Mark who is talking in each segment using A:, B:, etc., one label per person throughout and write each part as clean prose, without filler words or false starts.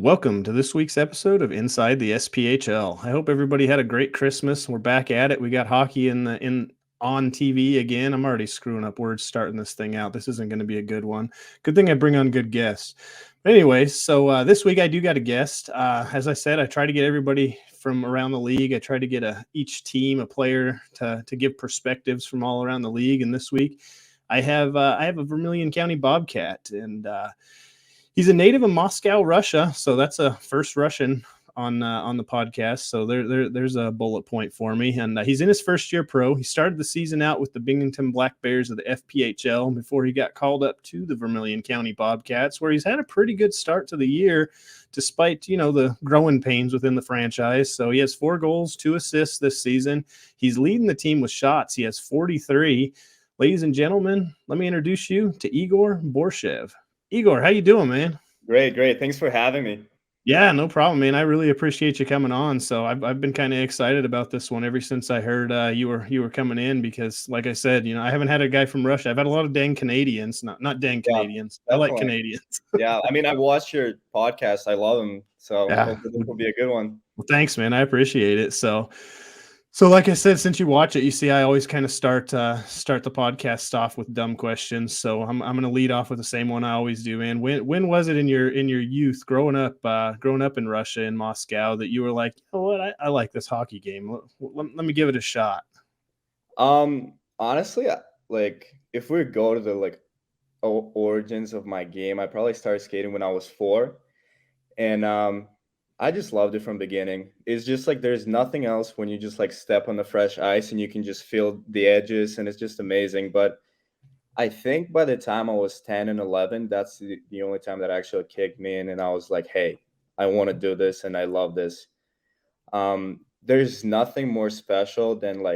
A: Welcome to this week's episode of Inside the SPHL. I hope everybody had a great Christmas. We're back at it. We got hockey on TV again. I'm already screwing up words starting this thing out. This isn't going to be a good one. Good thing I bring on good guests. But anyway, so this week I do got a guest. As I said, I try to get everybody from around the league. I try to get each team a player to give perspectives from all around the league. And this week I have a Vermilion County Bobcat, and he's a native of Moscow, Russia. So that's a first Russian on the podcast. So there's a bullet point for me. And he's in his first year pro. He started the season out with the Binghamton Black Bears of the FPHL before he got called up to the Vermilion County Bobcats, where he's had a pretty good start to the year, despite, the growing pains within the franchise. So he has 4 goals, 2 assists this season. He's leading the team with shots. He has 43. Ladies and gentlemen, let me introduce you to Igor Borshev. Igor, how you doing, man?
B: Great. Thanks for having me.
A: Yeah, no problem, man. I really appreciate you coming on. So I've been kind of excited about this one ever since I heard you were coming in, because, like I said, I haven't had a guy from Russia. I've had a lot of dang Canadians, not dang Canadians.
B: Definitely.
A: I like Canadians.
B: Yeah, I mean, I watched your podcast. I love them. So
A: Yeah.
B: hopefully this will be a good one.
A: Well, thanks, man. I appreciate it. So like I said, since you watch it, you see I always kind of start the podcast off with dumb questions. So I'm going to lead off with the same one I always do, man. When was it in your youth, growing up in Russia, in Moscow, that you were like, you know what, I like this hockey game. Let me give it a shot.
B: Honestly, like, if we go to the origins of my game, I probably started skating when I was 4, and I just loved it from the beginning. It's just like there's nothing else when you just step on the fresh ice and you can just feel the edges, and it's just amazing. But I think by the time I was 10 and 11, that's the only time that actually kicked me in, and I was like, hey, I want to do this and I love this. There's nothing more special than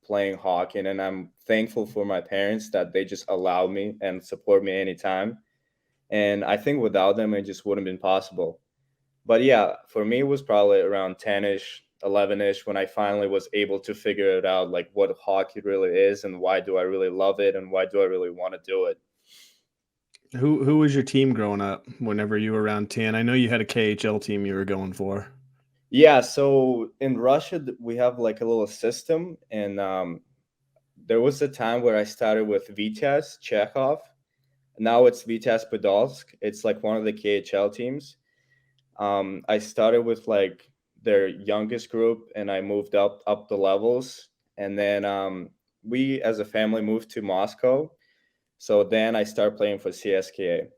B: playing hockey, and I'm thankful for my parents that they just allow me and support me anytime. And I think without them, it just wouldn't have been possible. But yeah, for me, it was probably around 10-ish, 11-ish when I finally was able to figure it out, what hockey really is and why do I really love it and why do I really want to do it.
A: Who was your team growing up whenever you were around 10? I know you had a KHL team you were going for.
B: Yeah, so in Russia, we have a little system, and there was a time where I started with Vityaz Chekhov. Now it's Vityaz Podolsk. It's one of the KHL teams. I started with their youngest group, and I moved up the levels, and then we as a family moved to Moscow. So then I started playing for CSKA.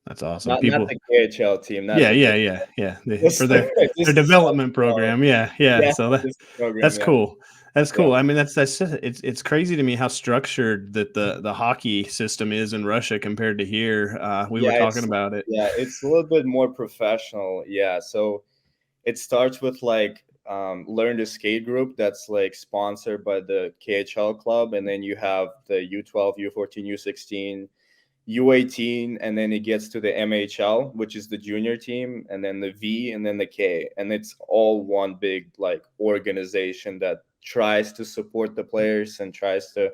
A: That's awesome.
B: Not the KHL team.
A: Yeah. For their development program. Yeah. So that's cool. That's cool. I mean, it's crazy to me how structured that the hockey system is in Russia compared to here. We were talking about it.
B: Yeah, it's a little bit more professional. Yeah, so it starts with Learn to Skate group that's sponsored by the KHL club, and then you have the U12, U14, U16, U18, and then it gets to the MHL, which is the junior team, and then the V, and then the K, and it's all one big organization that tries to support the players and tries to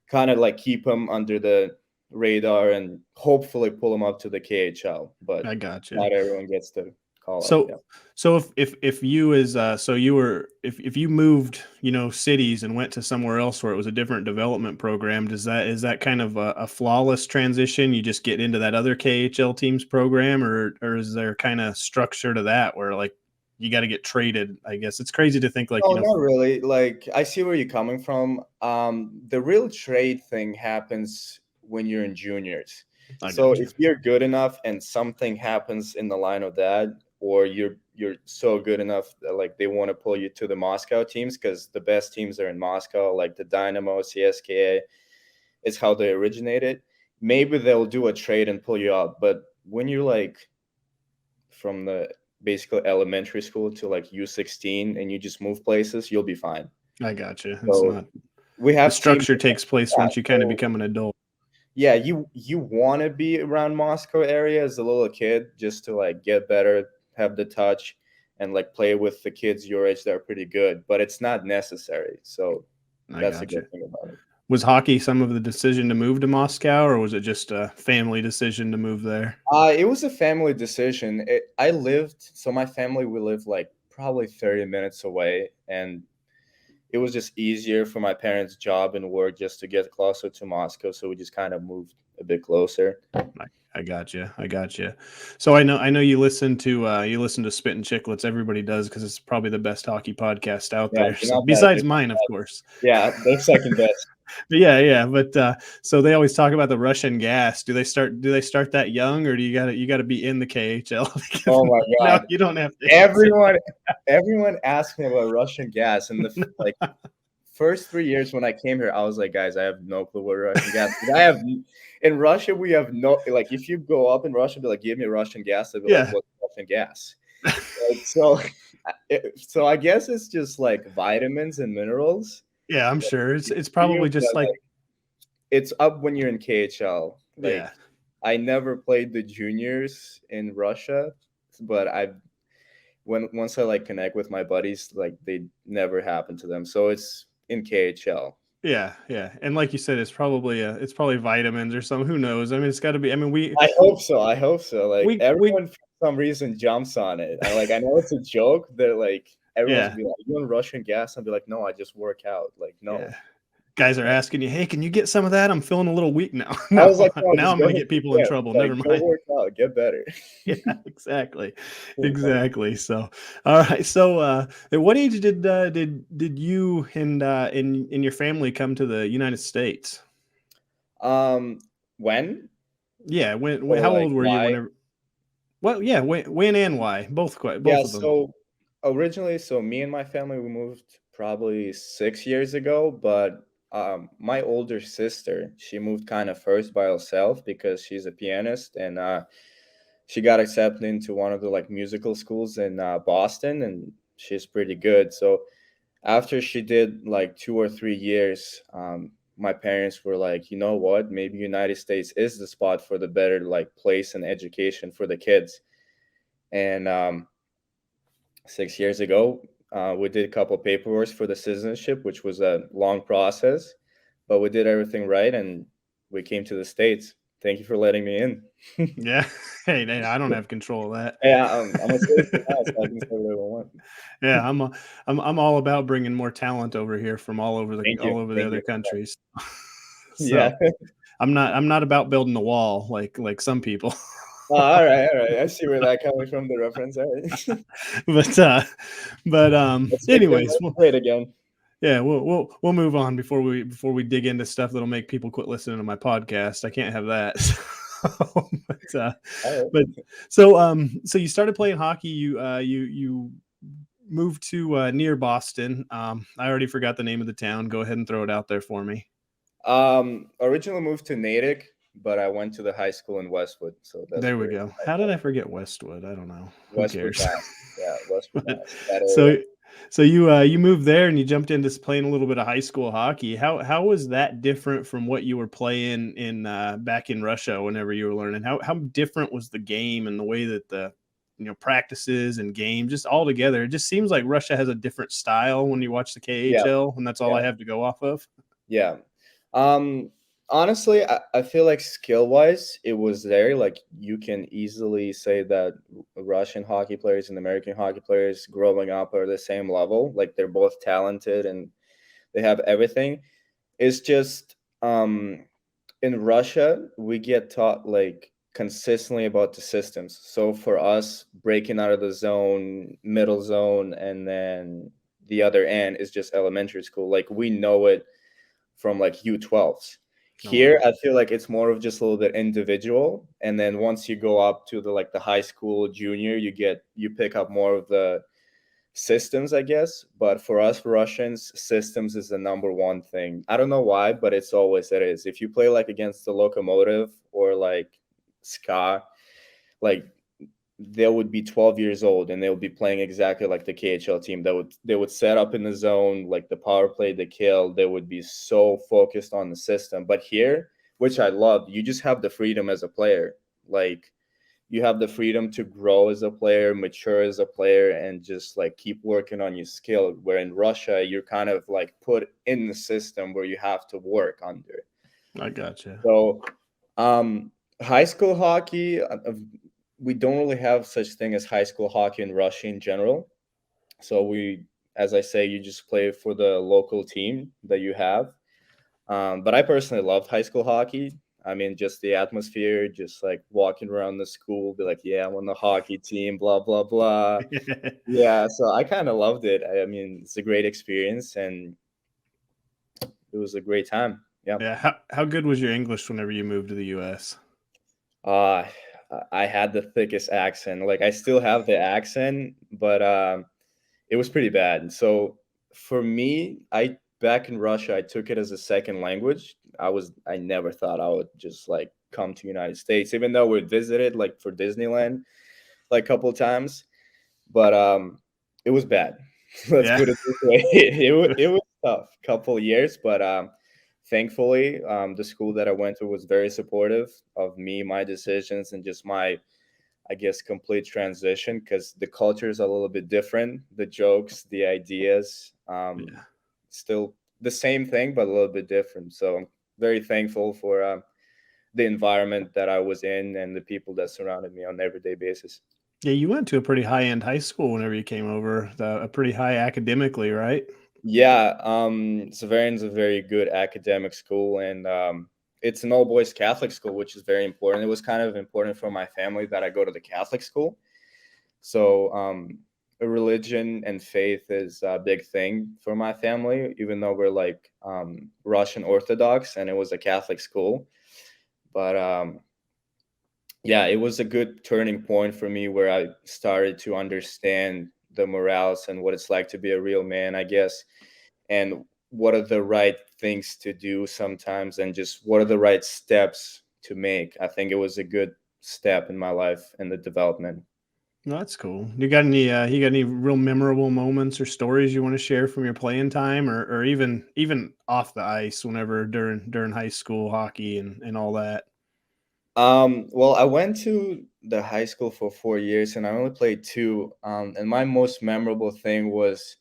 B: kind of keep them under the radar and hopefully pull them up to the KHL. But
A: I got you.
B: Not everyone gets to call
A: so
B: up. Yeah.
A: So if you if you moved cities and went to somewhere else where it was a different development program, is that kind of a flawless transition? You just get into that other KHL team's program, or is there kind of structure to that where you got to get traded? I guess it's crazy to think
B: not really. I see where you're coming from. The real trade thing happens when you're in juniors. So if you're good enough and something happens in the line of that, or you're so good enough that they want to pull you to the Moscow teams, because the best teams are in Moscow, like the Dynamo, CSKA, is how they originated. Maybe they'll do a trade and pull you out. But when you're from the basically elementary school to U16 and you just move places, you'll be fine.
A: I got you.
B: The
A: structure takes place once you kind of become an adult.
B: Yeah, you want to be around Moscow area as a little kid just to get better, have the touch, and play with the kids your age that are pretty good, but it's not necessary. So that's a good thing about it.
A: Was hockey some of the decision to move to Moscow, or was it just a family decision to move there?
B: It was a family decision. So my family, we live like probably 30 minutes away, and it was just easier for my parents' job and work just to get closer to Moscow. So we just kind of moved a bit closer.
A: I got you. I got you. So I know you listen to Spit and Chicklets. Everybody does because it's probably the best hockey podcast out
B: Yeah,
A: there.
B: they're
A: So
B: not bad.
A: besides mine, of course.
B: Yeah, they're second best.
A: But yeah. But so they always talk about the Russian gas. Do they start that young, or do you gotta be in the KHL?
B: Oh my
A: No,
B: God.
A: you don't have to answer.
B: Everyone asked me about Russian gas, and like first 3 years when I came here, I was like, guys, I have no clue what Russian gas is. In Russia, we have no, like, if you go up in Russia, be like, give me Russian gas, they'll be like,
A: Yeah.
B: what's Russian gas? Like, so I guess it's just like vitamins and minerals.
A: Yeah, I'm sure. It's
B: For you,
A: probably just
B: but
A: like,
B: like it's up when you're in KHL. Like,
A: yeah.
B: I never played the juniors in Russia, but once I like connect with my buddies, like they never happened to them. So it's in KHL.
A: Yeah. And like you said, it's probably vitamins or something. Who knows? I mean, it's got to be. I mean, we
B: I hope so. I hope so. Like
A: we
B: everyone for some reason jumps on it. I know it's a joke. They're like everyone's
A: yeah
B: gonna be like, "You on Russian gas?" I'll be like, "No, I just work out." Like, no.
A: yeah. Guys are asking you, hey, can you get some of that? I'm feeling a little weak now.
B: I
A: No,
B: was like, "No,
A: now
B: just
A: I'm
B: go
A: gonna
B: hit
A: get
B: the
A: people in
B: gym.
A: trouble.
B: Like,
A: Never
B: go
A: mind.
B: work out, get better."
A: Yeah, exactly,
B: So funny.
A: exactly. So, all right. So, at what age did you and your family come to the United States?
B: Um, when
A: Yeah, when
B: or
A: how
B: like
A: old were you
B: why?
A: whenever? Well, yeah, when and why?
B: Yeah,
A: Both of them.
B: so originally, so me and my family, we moved probably 6 years ago, but my older sister, she moved kind of first by herself because she's a pianist, and she got accepted into one of the like musical schools in Boston, and she's pretty good. So after she did like 2 or 3 years, my parents were like, you know what, maybe United States is the spot for the better like place and education for the kids. And 6 years ago, we did a couple of paperwork for the citizenship, which was a long process, but we did everything right and we came to the States. Thank you for letting me in.
A: Yeah. Hey, I don't have control of
B: Yeah, I'm a citizen now, so I
A: that.
B: can say whatever I want.
A: Yeah, I'm all about bringing more talent over here from
B: Thank you.
A: all over the
B: Thank
A: other
B: you.
A: countries.
B: Yeah.
A: So I'm not about building a wall like some people.
B: Oh, all right, all right. I see where that coming from, the reference. All right.
A: But
B: Let's make them
A: anyways,
B: great again.
A: yeah, we'll move on before we dig into stuff that'll make people quit listening to my podcast. I can't have that. So,
B: All
A: but
B: right.
A: so you started playing hockey. You moved to near Boston. I already forgot the name of the town. Go ahead and throw it out there for me.
B: Originally moved to Natick, but I went to the high school in Westwood, so that's
A: There we
B: where
A: go.
B: I
A: How did
B: got
A: I forget Westwood? I don't know. Who
B: Westwood,
A: cares?
B: Mass. Yeah, Westwood,
A: But
B: Mass. That area.
A: so so you moved there and you jumped into playing a little bit of high school hockey. How was that different from what you were playing in back in Russia whenever you were learning? How different was the game and the way that the practices and games just all together? It just seems like Russia has a different style when you watch the
B: Yeah,
A: KHL, and that's all I
B: yeah,
A: have to go off of.
B: yeah. Um, Honestly, I feel like skill wise, it was there. Like you can easily say that Russian hockey players and American hockey players growing up are the same level. Like they're both talented and they have everything. It's just in Russia, we get taught like consistently about the systems. So for us, breaking out of the zone, middle zone, and then the other end is just elementary school. Like we know it from like U12s.
A: Oh wow.
B: Here, I feel like it's more of just a little bit individual, and then once you go up to the high school junior, you pick up more of the systems, I guess. But for us Russians, systems is the number one thing. I don't know why, but it is. If you play like against the Locomotive or like Ncaa, like they would be 12 years old and they would be playing exactly like the KHL team. They would set up in the zone, like the power play, the kill. They would be so focused on the system. But here, which I love, you just have the freedom as a player. Like you have the freedom to grow as a player, mature as a player, and just like keep working on your skill. Where in Russia, you're kind of like put in the system where you have to work under.
A: I gotcha.
B: So, high school hockey, we don't really have such thing as high school hockey in Russia in general. So we, as I say, you just play for the local team that you have. But I personally loved high school hockey. I mean, just the atmosphere, just like walking around the school, be like, yeah, I'm on the hockey team, blah, blah, blah. Yeah, so I kind of loved it. I mean, it's a great experience and it was a great time. Yeah.
A: Yeah. How good was your English whenever you moved to the US?
B: Uh, I had the thickest accent. Like, I still have the accent, but it was pretty bad. So for me, I back in Russia, I took it as a second language. I never thought I would just like come to United States, even though we visited like for Disneyland like a couple times. But it was bad. Let's
A: Yeah.
B: put it this way. It was tough couple years, but thankfully the school that I went to was very supportive of me, my decisions, and just my, I guess, complete transition, because the culture is a little bit different. The jokes, the ideas,
A: Yeah.
B: still the same thing, but a little bit different. So I'm very thankful for the environment that I was in and the people that surrounded me on an everyday basis.
A: Yeah, you went to a pretty high-end high school whenever you came over, a pretty high academically, right?
B: Yeah, Severian's a very good academic school, and it's an all boys Catholic school, which is very important. It was kind of important for my family that I go to the Catholic school. So, religion and faith is a big thing for my family, even though we're like Russian Orthodox and it was a Catholic school. But yeah, it was a good turning point for me where I started to understand the morals and what it's like to be a real man, I guess, and what are the right things to do sometimes, and just what are the right steps to make. I think it was a good step in my life and the development.
A: Well, that's cool. You got any real memorable moments or stories you want to share from your playing time, or even off the ice whenever during high school hockey and all that?
B: Well, I went to the high school for 4 years and I only played two. And my most memorable thing was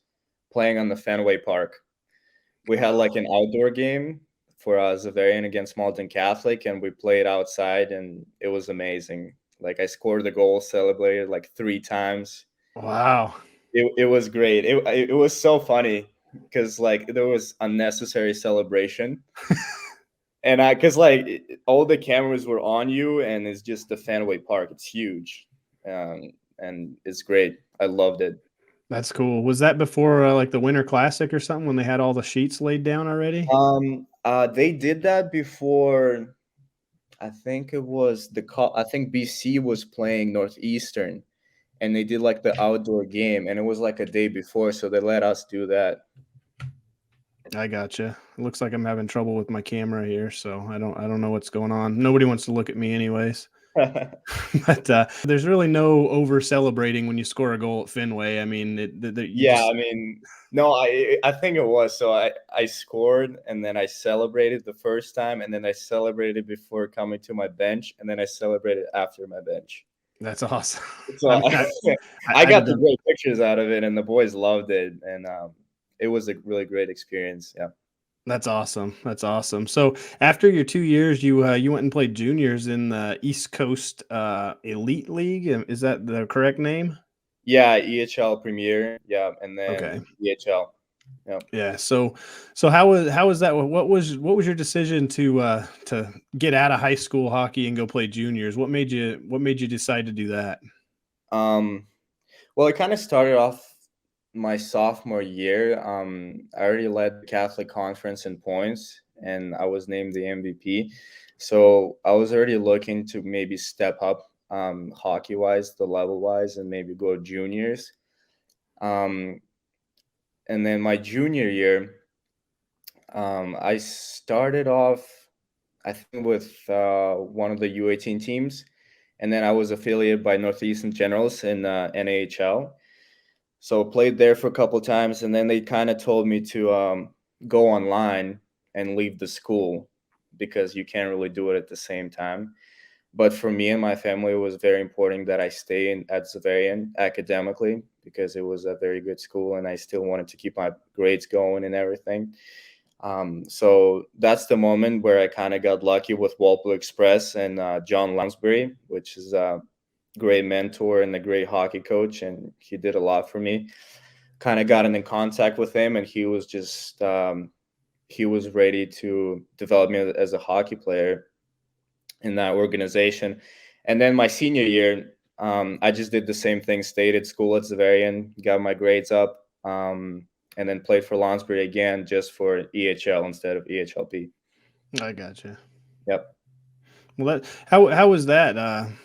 B: playing on the Fenway Park. We had like an outdoor game for Zavarian against Malden Catholic, and we played outside, and it was amazing. Like, I scored the goal, celebrated like 3 times.
A: Wow.
B: It was great. It was so funny because like there was unnecessary celebration, and I because like all the cameras were on you, and it's just the Fenway Park. It's huge, and it's great. I loved it.
A: That's cool. Was that before like the Winter Classic or something when they had all the sheets laid down already?
B: They did that before. I think it was I think BC was playing Northeastern, and they did like the outdoor game, and it was like a day before, so they let us do that.
A: I gotcha. It looks like I'm having trouble with my camera here, so I don't know what's going on. Nobody wants to look at me anyways. But there's really no over celebrating when you score a goal at Fenway. I mean, you
B: Yeah,
A: just
B: I mean, no, I think it was. So I scored, and then I celebrated the first time, and then I celebrated before coming to my bench, and then I celebrated after my bench.
A: that's awesome.
B: So
A: I mean,
B: I
A: I'd have
B: got the
A: done.
B: great pictures out of it, and the boys loved it, and it was a really great experience. Yeah.
A: That's awesome. That's awesome. So after your 2 years, you went and played juniors in the East Coast Elite League. Is that the correct name?
B: Yeah, EHL Premier, yeah, and
A: Okay.
B: then EHL. Yeah.
A: Yeah. So how was that? What was your decision to get out of high school hockey and go play juniors? What made you decide to do that?
B: Um, well, it kind of started off my sophomore year. I already led the Catholic Conference in points, and I was named the MVP. So I was already looking to maybe step up hockey wise, the level wise, and maybe go juniors. Um, and then my junior year, I started off, I think, with one of the U18 teams, and then I was affiliated by Northeastern Generals in NAHL. So played there for a couple times, and then they kind of told me to go online and leave the school because you can't really do it at the same time. But for me and my family, it was very important that I stay at Xaverian academically because it was a very good school and I still wanted to keep my grades going and everything. So that's the moment where I kind of got lucky with Walpole Express and John Lounsbury, which is a great mentor and a great hockey coach. And he did a lot for me. Kind of got in contact with him, and he was just he was ready to develop me as a hockey player in that organization. And then my senior year, I just did the same thing, stayed at school at Xaverian, got my grades up, and then played for Lounsbury again just for EHL instead of EHLP.
A: I gotcha.
B: Yep.
A: Well, how was that?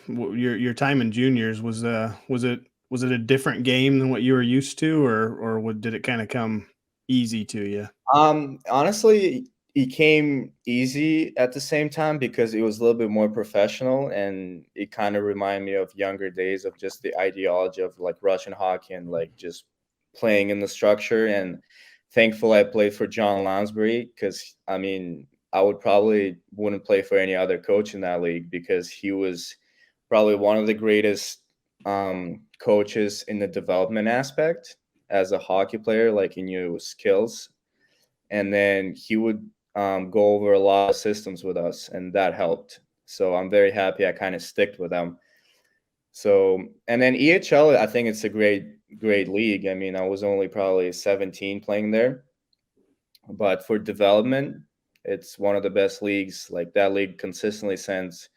A: Your time in juniors was it a different game than what you were used to, or did it kind of come easy to you?
B: Honestly, it came easy at the same time because it was a little bit more professional and it kind of reminded me of younger days of just the ideology of like Russian hockey and like just playing in the structure. And thankful I played for John Lounsbury because I mean, I would probably wouldn't play for any other coach in that league because he was probably one of the greatest coaches in the development aspect as a hockey player, like in your skills, and then he would go over a lot of systems with us, and that helped. So I'm very happy I kind of sticked with them. So, and then EHL, I think it's a great league. I mean, I was only probably 17 playing there, but for development, it's one of the best leagues. Like that league consistently sends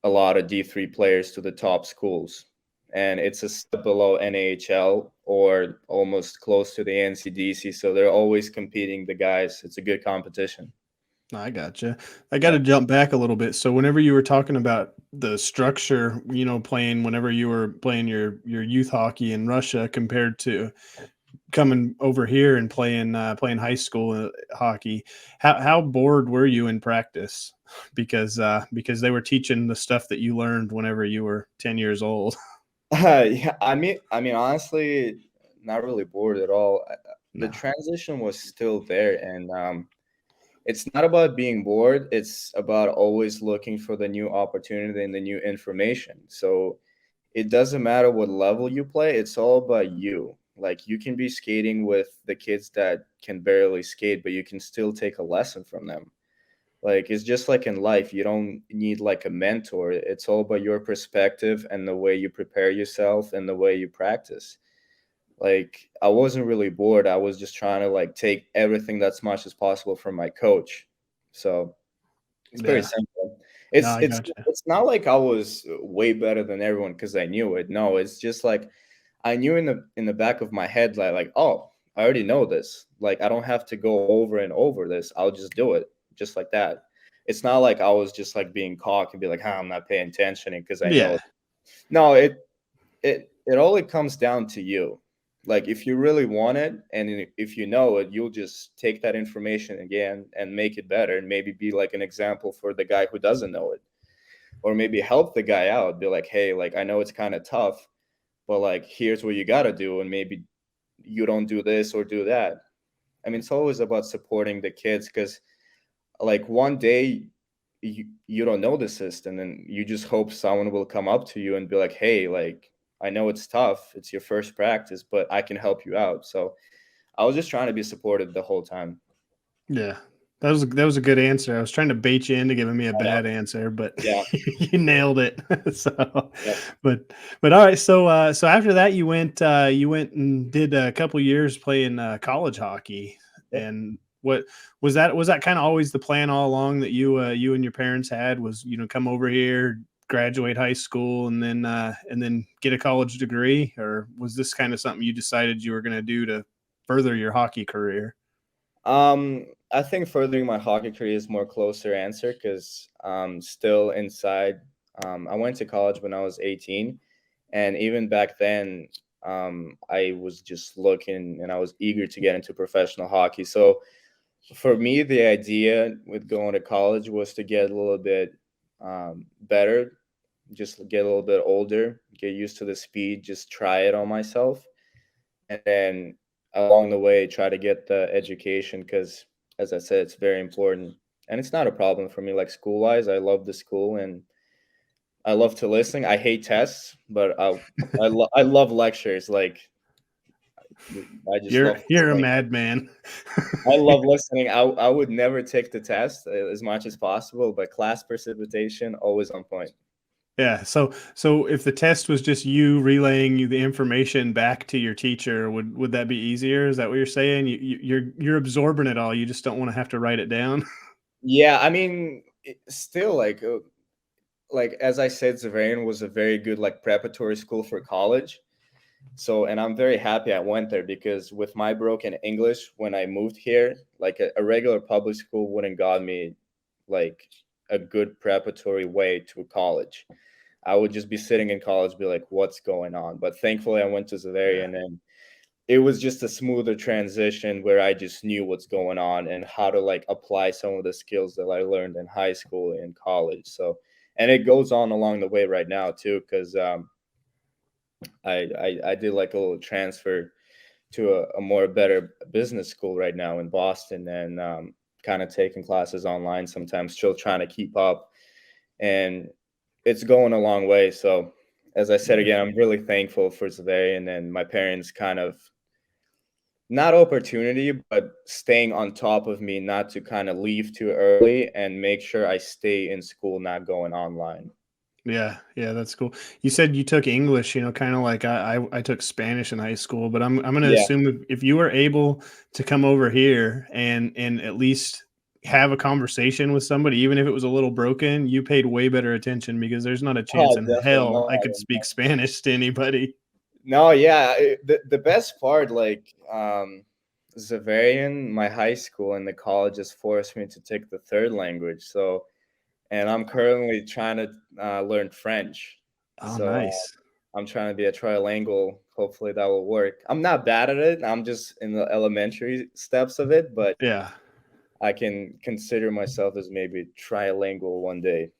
B: a lot of D3 players to the top schools. And it's a step below NAHL or almost close to the NCDC. So they're always competing the guys. It's a good competition.
A: I gotcha. I got to
B: Yeah.
A: jump back a little bit. So whenever you were talking about the structure, playing whenever you were playing your youth hockey in Russia compared to coming over here and playing high school hockey, how bored were you in practice? Because they were teaching the stuff that you learned whenever you were 10 years old.
B: Yeah, I mean, honestly, not really bored at all. The
A: No.
B: transition was still there, and it's not about being bored. It's about always looking for the new opportunity and the new information. So it doesn't matter what level you play. It's all about you. Like you can be skating with the kids that can barely skate, but you can still take a lesson from them. Like it's just like in life, you don't need like a mentor. It's all about your perspective and the way you prepare yourself and the way you practice. Like I wasn't really bored. I was just trying to like take everything that's much as possible from my coach. So it's pretty
A: Yeah.
B: simple.
A: No,
B: It's
A: I
B: it's
A: gotcha.
B: it's not like I was way better than everyone because I knew it. No, it's just like I knew in the back of my head like, oh, I already know this. Like I don't have to go over and over this. I'll just do it just like that. It's not like I was just like being cocky and be like, I'm not paying attention because I know
A: Yeah.
B: it. No, it all it comes down to you. Like if you really want it and if you know it, you'll just take that information again and make it better and maybe be like an example for the guy who doesn't know it, or maybe help the guy out, be like, hey, like I know it's kind of tough, but like here's what you got to do, and maybe you don't do this or do that. I mean, it's always about supporting the kids because like one day you don't know the system and you just hope someone will come up to you and be like, hey, like I know it's tough, it's your first practice, but I can help you out. So I was just trying to be supportive the whole time.
A: Yeah. That was a good answer. I was trying to bait you into giving me a
B: I know.
A: bad answer, but
B: Yeah.
A: you nailed it. So,
B: Yep.
A: but all right. So after that, you went and did a couple years playing college hockey.
B: Yep.
A: And what was that kind of always the plan all along that you and your parents had was come over here, graduate high school, and then get a college degree, or was this kind of something you decided you were going to do to further your hockey career?
B: I think furthering my hockey career is more closer answer because still inside. I went to college when I was 18, and even back then, I was just looking and I was eager to get into professional hockey. So for me, the idea with going to college was to get a little bit better, just get a little bit older, get used to the speed, just try it on myself, and then along the way try to get the education because as I said, it's very important, and it's not a problem for me. Like school wise, I love the school, and I love to listen. I hate tests, but I love lectures. Like I just love
A: You're a
B: listening.
A: madman.
B: I love listening. I would never take the test as much as possible, but class precipitation always on point.
A: Yeah. So if the test was just you relaying you the information back to your teacher, would that be easier? Is that what you're saying? You're absorbing it all. You just don't want to have to write it down.
B: Yeah, I mean, still like as I said, Zavarian was a very good like preparatory school for college. So, and I'm very happy I went there because with my broken English when I moved here, like a regular public school wouldn't got me like a good preparatory way to college. I would just be sitting in college, be like, what's going on? But thankfully, I went to
A: Yeah.
B: Zavarian and it was just a smoother transition where I just knew what's going on and how to like apply some of the skills that I learned in high school and college. So, and it goes on along the way right now too, because I did like a little transfer to a more better business school right now in Boston and kind of taking classes online sometimes, still trying to keep up. And it's going a long way. So, as I said again, I'm really thankful for Zavarian and my parents kind of not opportunity, but staying on top of me not to kind of leave too early and make sure I stay in school, not going online.
A: Yeah, yeah, that's cool. You said you took English, kind of like I took Spanish in high school, but I'm gonna
B: Yeah.
A: assume if you were able to come over here and at least have a conversation with somebody, even if it was a little broken, you paid way better attention because there's not a chance
B: Oh,
A: in
B: definitely.
A: hell
B: No,
A: I could speak Spanish to anybody.
B: no, yeah. The best part, like, Zavarian, my high school and the colleges forced me to take the third language. So, and I'm currently trying to learn French.
A: Oh,
B: So
A: nice.
B: I'm trying to be a trilingual. Hopefully that will work. I'm not bad at it. I'm just in the elementary steps of it, but
A: Yeah.
B: I can consider myself as maybe trilingual one day.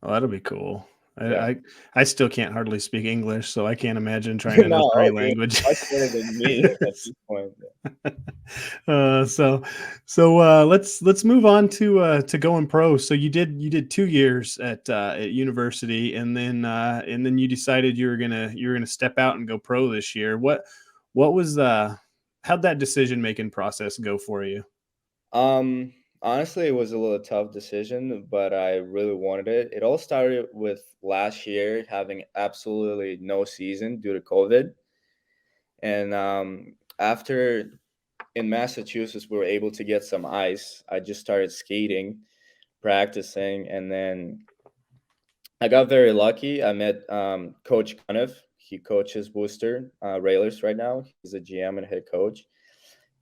A: Oh, that'll be cool. I,
B: Yeah.
A: I I still can't hardly speak English, so I can't imagine trying to know
B: No,
A: three
B: you're
A: languages.
B: much better than me at this point.
A: So let's move on to going pro. So you did 2 years at university, and then you decided you were gonna step out and go pro this year. What was how'd that decision making process go for you?
B: Um, Honestly, it was a little tough decision, but I really wanted it. It all started with last year having absolutely no season due to COVID. And after in Massachusetts, we were able to get some ice. I just started skating, practicing, and then I got very lucky. I met Coach Cuneff. He coaches Worcester Railers right now. He's a GM and head coach.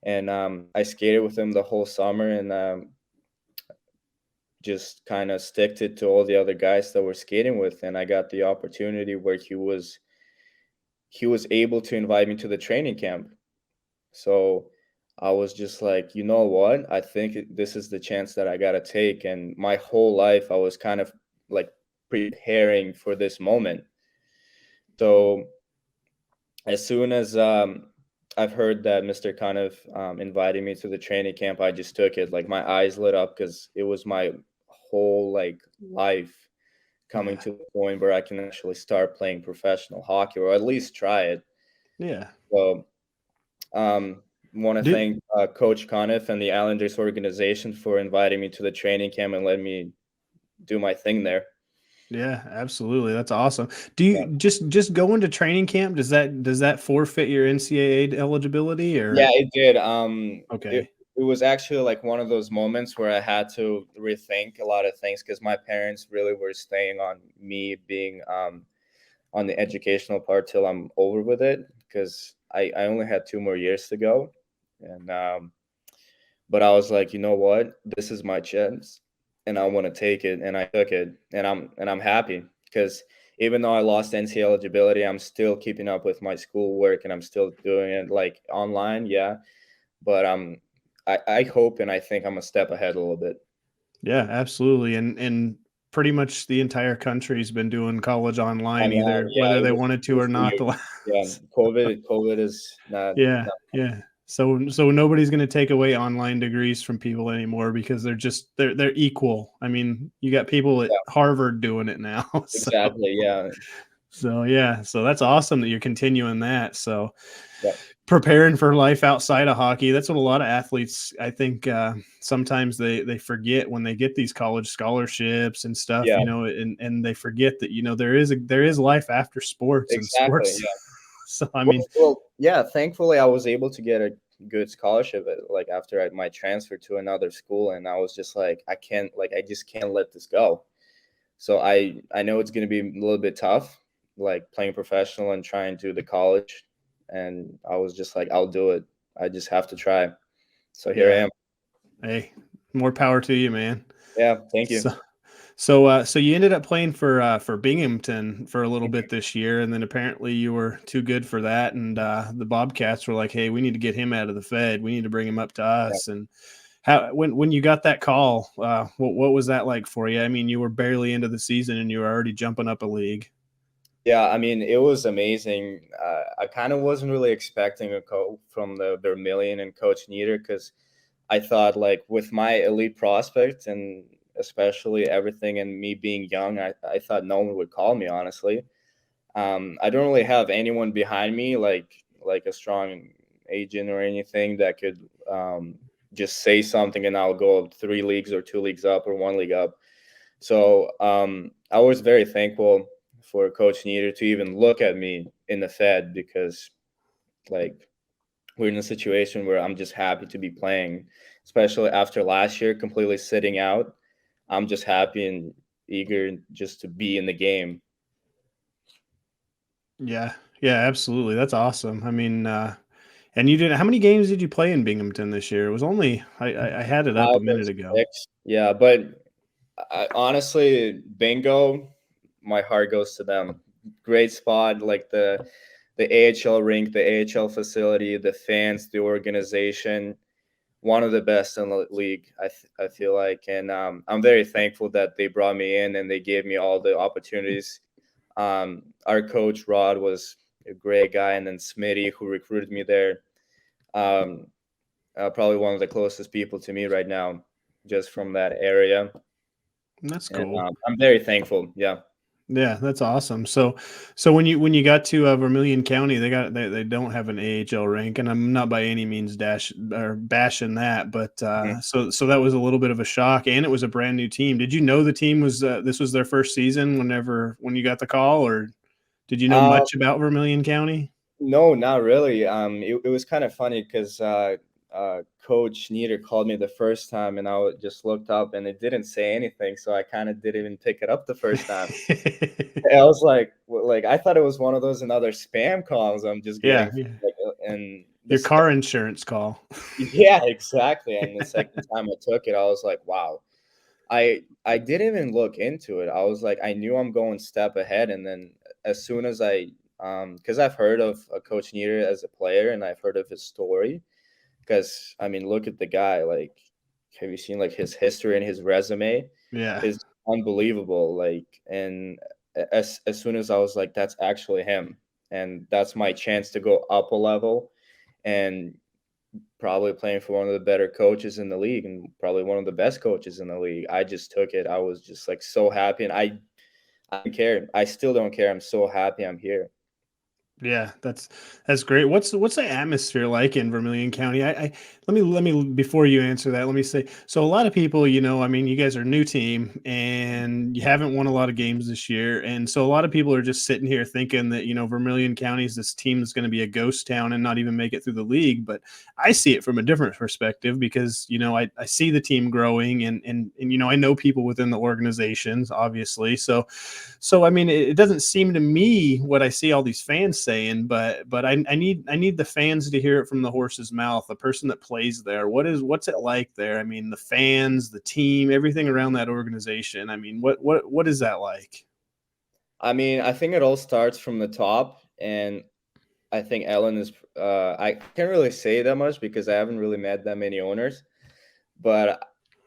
B: And I skated with him the whole summer and just kind of sticked it to all the other guys that were skating with. And I got the opportunity where he was able to invite me to the training camp. So I was just like, you know what? I think this is the chance that I got to take. And my whole life, I was kind of like preparing for this moment. So as soon as I've heard that Mr. kind of invited me to the training camp, I just took it. Like my eyes lit up because it was my whole like life coming
A: Yeah.
B: to the point where I can actually start playing professional hockey or at least try it.
A: Yeah.
B: So want to
A: Did
B: thank Coach Conniff and the Islanders organization for inviting me to the training camp and letting me do my thing there.
A: Yeah, absolutely. That's awesome. Do
B: Yeah.
A: you just going to training camp? Does that forfeit your NCAA eligibility
B: Yeah,
A: or
B: it did.
A: okay?
B: It was actually like one of those moments where I had to rethink a lot of things because my parents really were staying on me being on the educational part till I'm over with it because I only had 2 more years to go, and but I was like, you know what, this is my chance, and I want to take it, and I took it, and I'm happy because even though I lost NCAA eligibility, I'm still keeping up with my schoolwork and I'm still doing it like online, yeah, but I hope and I think I'm a step ahead a little bit.
A: Yeah, absolutely. And pretty much the entire country's been doing college online,
B: Online,
A: either
B: yeah,
A: whether
B: it
A: they
B: was
A: wanted
B: it
A: to
B: was
A: or not.
B: weird.
A: The
B: Yeah,
A: last,
B: COVID is not
A: yeah, yeah. So nobody's going to take away online degrees from people anymore because they're equal. I mean, you got people at
B: Yeah,
A: Harvard doing it now.
B: exactly. Yeah.
A: So that's awesome that you're continuing that. So
B: Yeah.
A: preparing for life outside of hockey, that's what a lot of athletes, I think, sometimes they forget when they get these college scholarships and stuff,
B: Yeah.
A: and they forget that, there is life after sports, and
B: Exactly.
A: sports.
B: Yeah.
A: So I mean,
B: Yeah. Thankfully, I was able to get a good scholarship like after my transfer to another school, and I was just like, I just can't let this go. So I know it's going to be a little bit tough, like playing professional and trying to do the college, and I was just like, I'll do it. I just have to try. So here I
A: yeah,
B: am.
A: hey, more power to you, man.
B: Yeah. Thank you.
A: So so you ended up playing for Binghamton for a little bit this year, and then apparently you were too good for that, and the Bobcats were like, "Hey, we need to get him out of the Fed. We need to bring him up to
B: Yeah.
A: us." And how when you got that call, what was that like for you? I mean, you were barely into the season, and you were already jumping up a league.
B: Yeah, I mean, it was amazing. I kind of wasn't really expecting a call from the Vermillion and Coach Nieder because I thought, like, with my elite prospect and especially everything and me being young, I thought no one would call me, honestly. I don't really have anyone behind me, like a strong agent or anything that could just say something and I'll go up 3 leagues or 2 leagues up or 1 league up. So I was very thankful for Coach Nieder to even look at me in the Fed because like we're in a situation where I'm just happy to be playing, especially after last year completely sitting out. I'm just happy and eager just to be in the game.
A: Yeah, yeah, absolutely. That's awesome. I mean, and you did. How many games did you play in Binghamton this year? It was only I had it up a
B: 5 or
A: minute ago.
B: 6, yeah, but honestly, bingo, my heart goes to them. Great spot, like the AHL rink, the AHL facility, the fans, the organization. One of the best in the league, I feel like, and I'm very thankful that they brought me in and they gave me all the opportunities. Our coach Rod was a great guy, and then Smitty, who recruited me there, um, probably one of the closest people to me right now, just from that area.
A: That's
B: And
A: cool.
B: I'm very thankful. Yeah.
A: Yeah, that's awesome. So when you got to Vermilion County, they don't have an AHL rank, and I'm not by any means dash or bashing that, but
B: Mhm.
A: so that was a little bit of a shock, and it was a brand new team. Did you know the team was this was their first season when you got the call, or did you know
B: Uh,
A: much about Vermilion County?
B: no, not really. It was kind of funny because Coach Nieder called me the first time, and just looked up, and it didn't say anything, so I kind of didn't even pick it up the first time. I was like, I thought it was one of those another spam calls I'm just getting,
A: Yeah, yeah.
B: and
A: Your car insurance call.
B: yeah, exactly. And the second time I took it, I was like, wow. I didn't even look into it. I was like, I knew I'm going step ahead, and then as soon as because I've heard of Coach Nieder as a player, and I've heard of his story. Because I mean, look at the guy. Like, have you seen like his history and his resume
A: Yeah.
B: is unbelievable. Like, and as soon as I was like, that's actually him, and that's my chance to go up a level, and probably playing for one of the better coaches in the league and probably one of the best coaches in the league. I just took it. I was just like so happy, and I don't care. I still don't care. I'm so happy I'm here.
A: Yeah, that's great. What's the atmosphere like in Vermilion County? I let me before you answer that, let me say so a lot of people, I mean, you guys are a new team and you haven't won a lot of games this year. And so a lot of people are just sitting here thinking that, Vermilion County is this team that's going to be a ghost town and not even make it through the league. But I see it from a different perspective because, I see the team growing and I know people within the organizations, obviously. So I mean, it doesn't seem to me what I see all these fans saying, but I need the fans to hear it from the horse's mouth, the person that plays there. What's it like there? I mean, the fans, the team, everything around that organization. I mean, what is that like?
B: I mean, I think it all starts from the top, and I think Ellen is. I can't really say that much because I haven't really met that many owners, but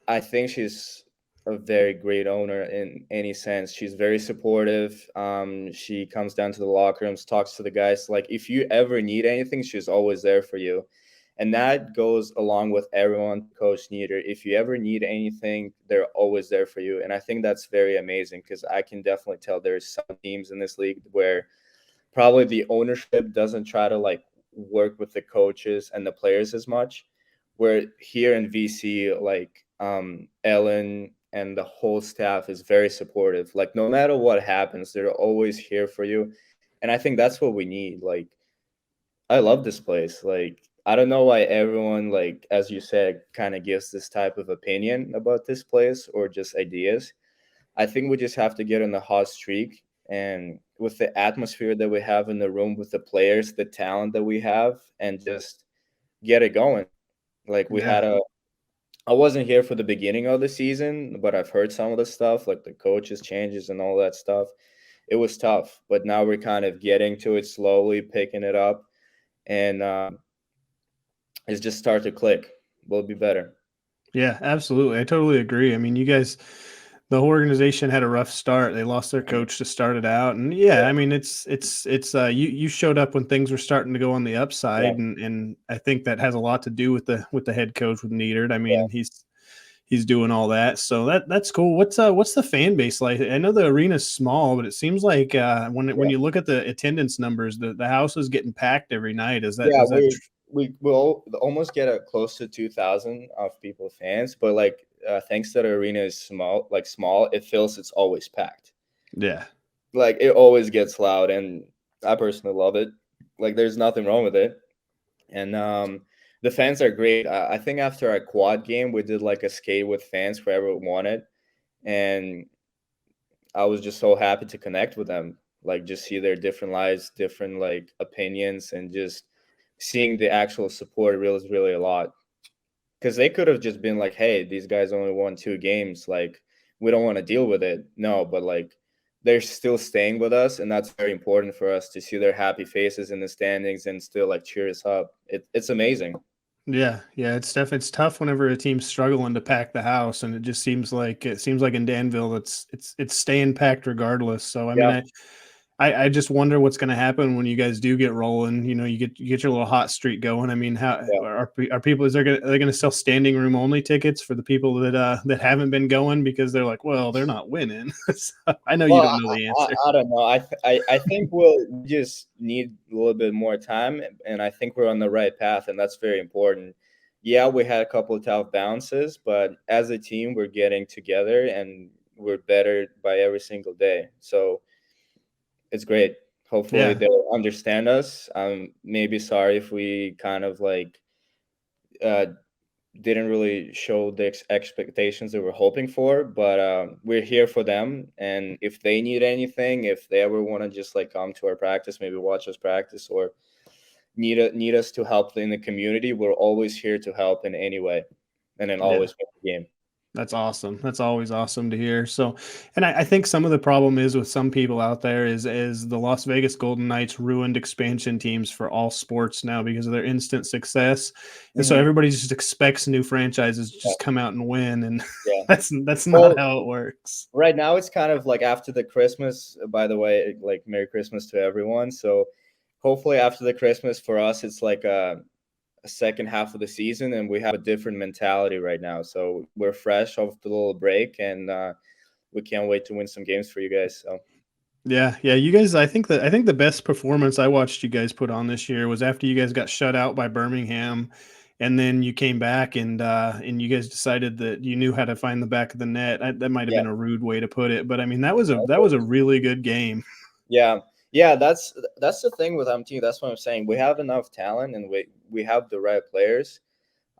B: I think she's a very great owner in any sense. She's very supportive. She comes down to the locker rooms, talks to the guys. Like if you ever need anything, she's always there for you. And that goes along with everyone, Coach Nieder. If you ever need anything, they're always there for you. And I think that's very amazing, because I can definitely tell there's some teams in this league where probably the ownership doesn't try to like work with the coaches and the players as much. Where here in VC, like Ellen and the whole staff is very supportive. Like no matter what happens, they're always here for you. And I think that's what we need. Like I love this place. Like I don't know why everyone, like as you said, kind of gives this type of opinion about this place or just ideas. I think we just have to get on the hot streak, and with the atmosphere that we have in the room, with the players, the talent that we have, and just get it going. Like we
A: Yeah.
B: had a I wasn't here for the beginning of the season, but I've heard some of the stuff, like the coaches changes and all that stuff. It was tough, but now we're kind of getting to it slowly, picking it up, and it's just start to click. We'll be better.
A: Yeah, absolutely. I totally agree. I mean, you guys, the whole organization had a rough start. They lost their coach to start it out, and yeah, I mean, you showed up when things were starting to go on the
B: Yeah,
A: upside, and I think that has a lot to do with the head coach with Niedert. I
B: yeah,
A: mean, he's doing all that, so that's cool. What's the fan base like? I know the arena's small, but it seems like when
B: yeah.
A: you look at the attendance numbers, the house is getting packed every night. Is that
B: Yeah,
A: is that
B: we will almost get a close to 2,000 of people fans, but like thanks that the arena is small, it feels it's always packed.
A: yeah.
B: Like it always gets loud, and I personally love it. Like there's nothing wrong with it, and the fans are great. I think after our quad game, we did like a skate with fans whoever wanted, and I was just so happy to connect with them, like just see their different lives, different like opinions, and just seeing the actual support really a lot. Because they could have just been like, "Hey, these guys only won 2 games. Like, we don't want to deal with it." No, but like they're still staying with us, and that's very important for us to see their happy faces in the standings and still like cheer us up. It's amazing.
A: Yeah, yeah, it's tough whenever a team's struggling to pack the house, and it seems like in Danville it's staying packed regardless. So I mean,
B: Yeah,
A: I just wonder what's going to happen when you guys do get rolling. You know, you get your little hot streak going. I mean, how
B: yeah.
A: are people? Are they going to sell standing room only tickets for the people that haven't been going because they're like, well, they're not winning. So, I know you
B: Well,
A: don't know the answer.
B: I don't know. I think we just need a little bit more time, and I think we're on the right path, and that's very important. Yeah, we had a couple of tough bounces, but as a team, we're getting together, and we're better by every single day. So it's great. Hopefully,
A: Yeah,
B: they'll understand us. Maybe sorry if we kind of like uh, didn't really show the expectations that we're hoping for, but we're here for them. And if they need anything, if they ever want to just like come to our practice, maybe watch us practice, or need us to help in the community, we're always here to help in any way, and then
A: yeah.
B: always win the game.
A: That's awesome. That's always awesome to hear. So, and I think some of the problem is with some people out there is the Las Vegas Golden Knights ruined expansion teams for all sports now because of their instant success, and so
B: Hmm.
A: everybody just expects new franchises to
B: Yeah,
A: just come out and win, and
B: yeah.
A: that's not
B: Well,
A: how it works.
B: right now it's kind of like after the Christmas. By the way, like Merry Christmas to everyone. So hopefully after the Christmas for us, it's like a second half of the season, and we have a different mentality right now. So we're fresh off the little break, and we can't wait to win some games for you guys. So
A: Yeah, yeah. You guys, I think the best performance I watched you guys put on this year was after you guys got shut out by Birmingham, and then you came back and you guys decided that you knew how to find the back of the net. That might have
B: yeah,
A: been a rude way to put it, but I mean that was a really good game.
B: yeah, yeah. That's the thing with team. That's what I'm saying. We have enough talent, and we have the right players.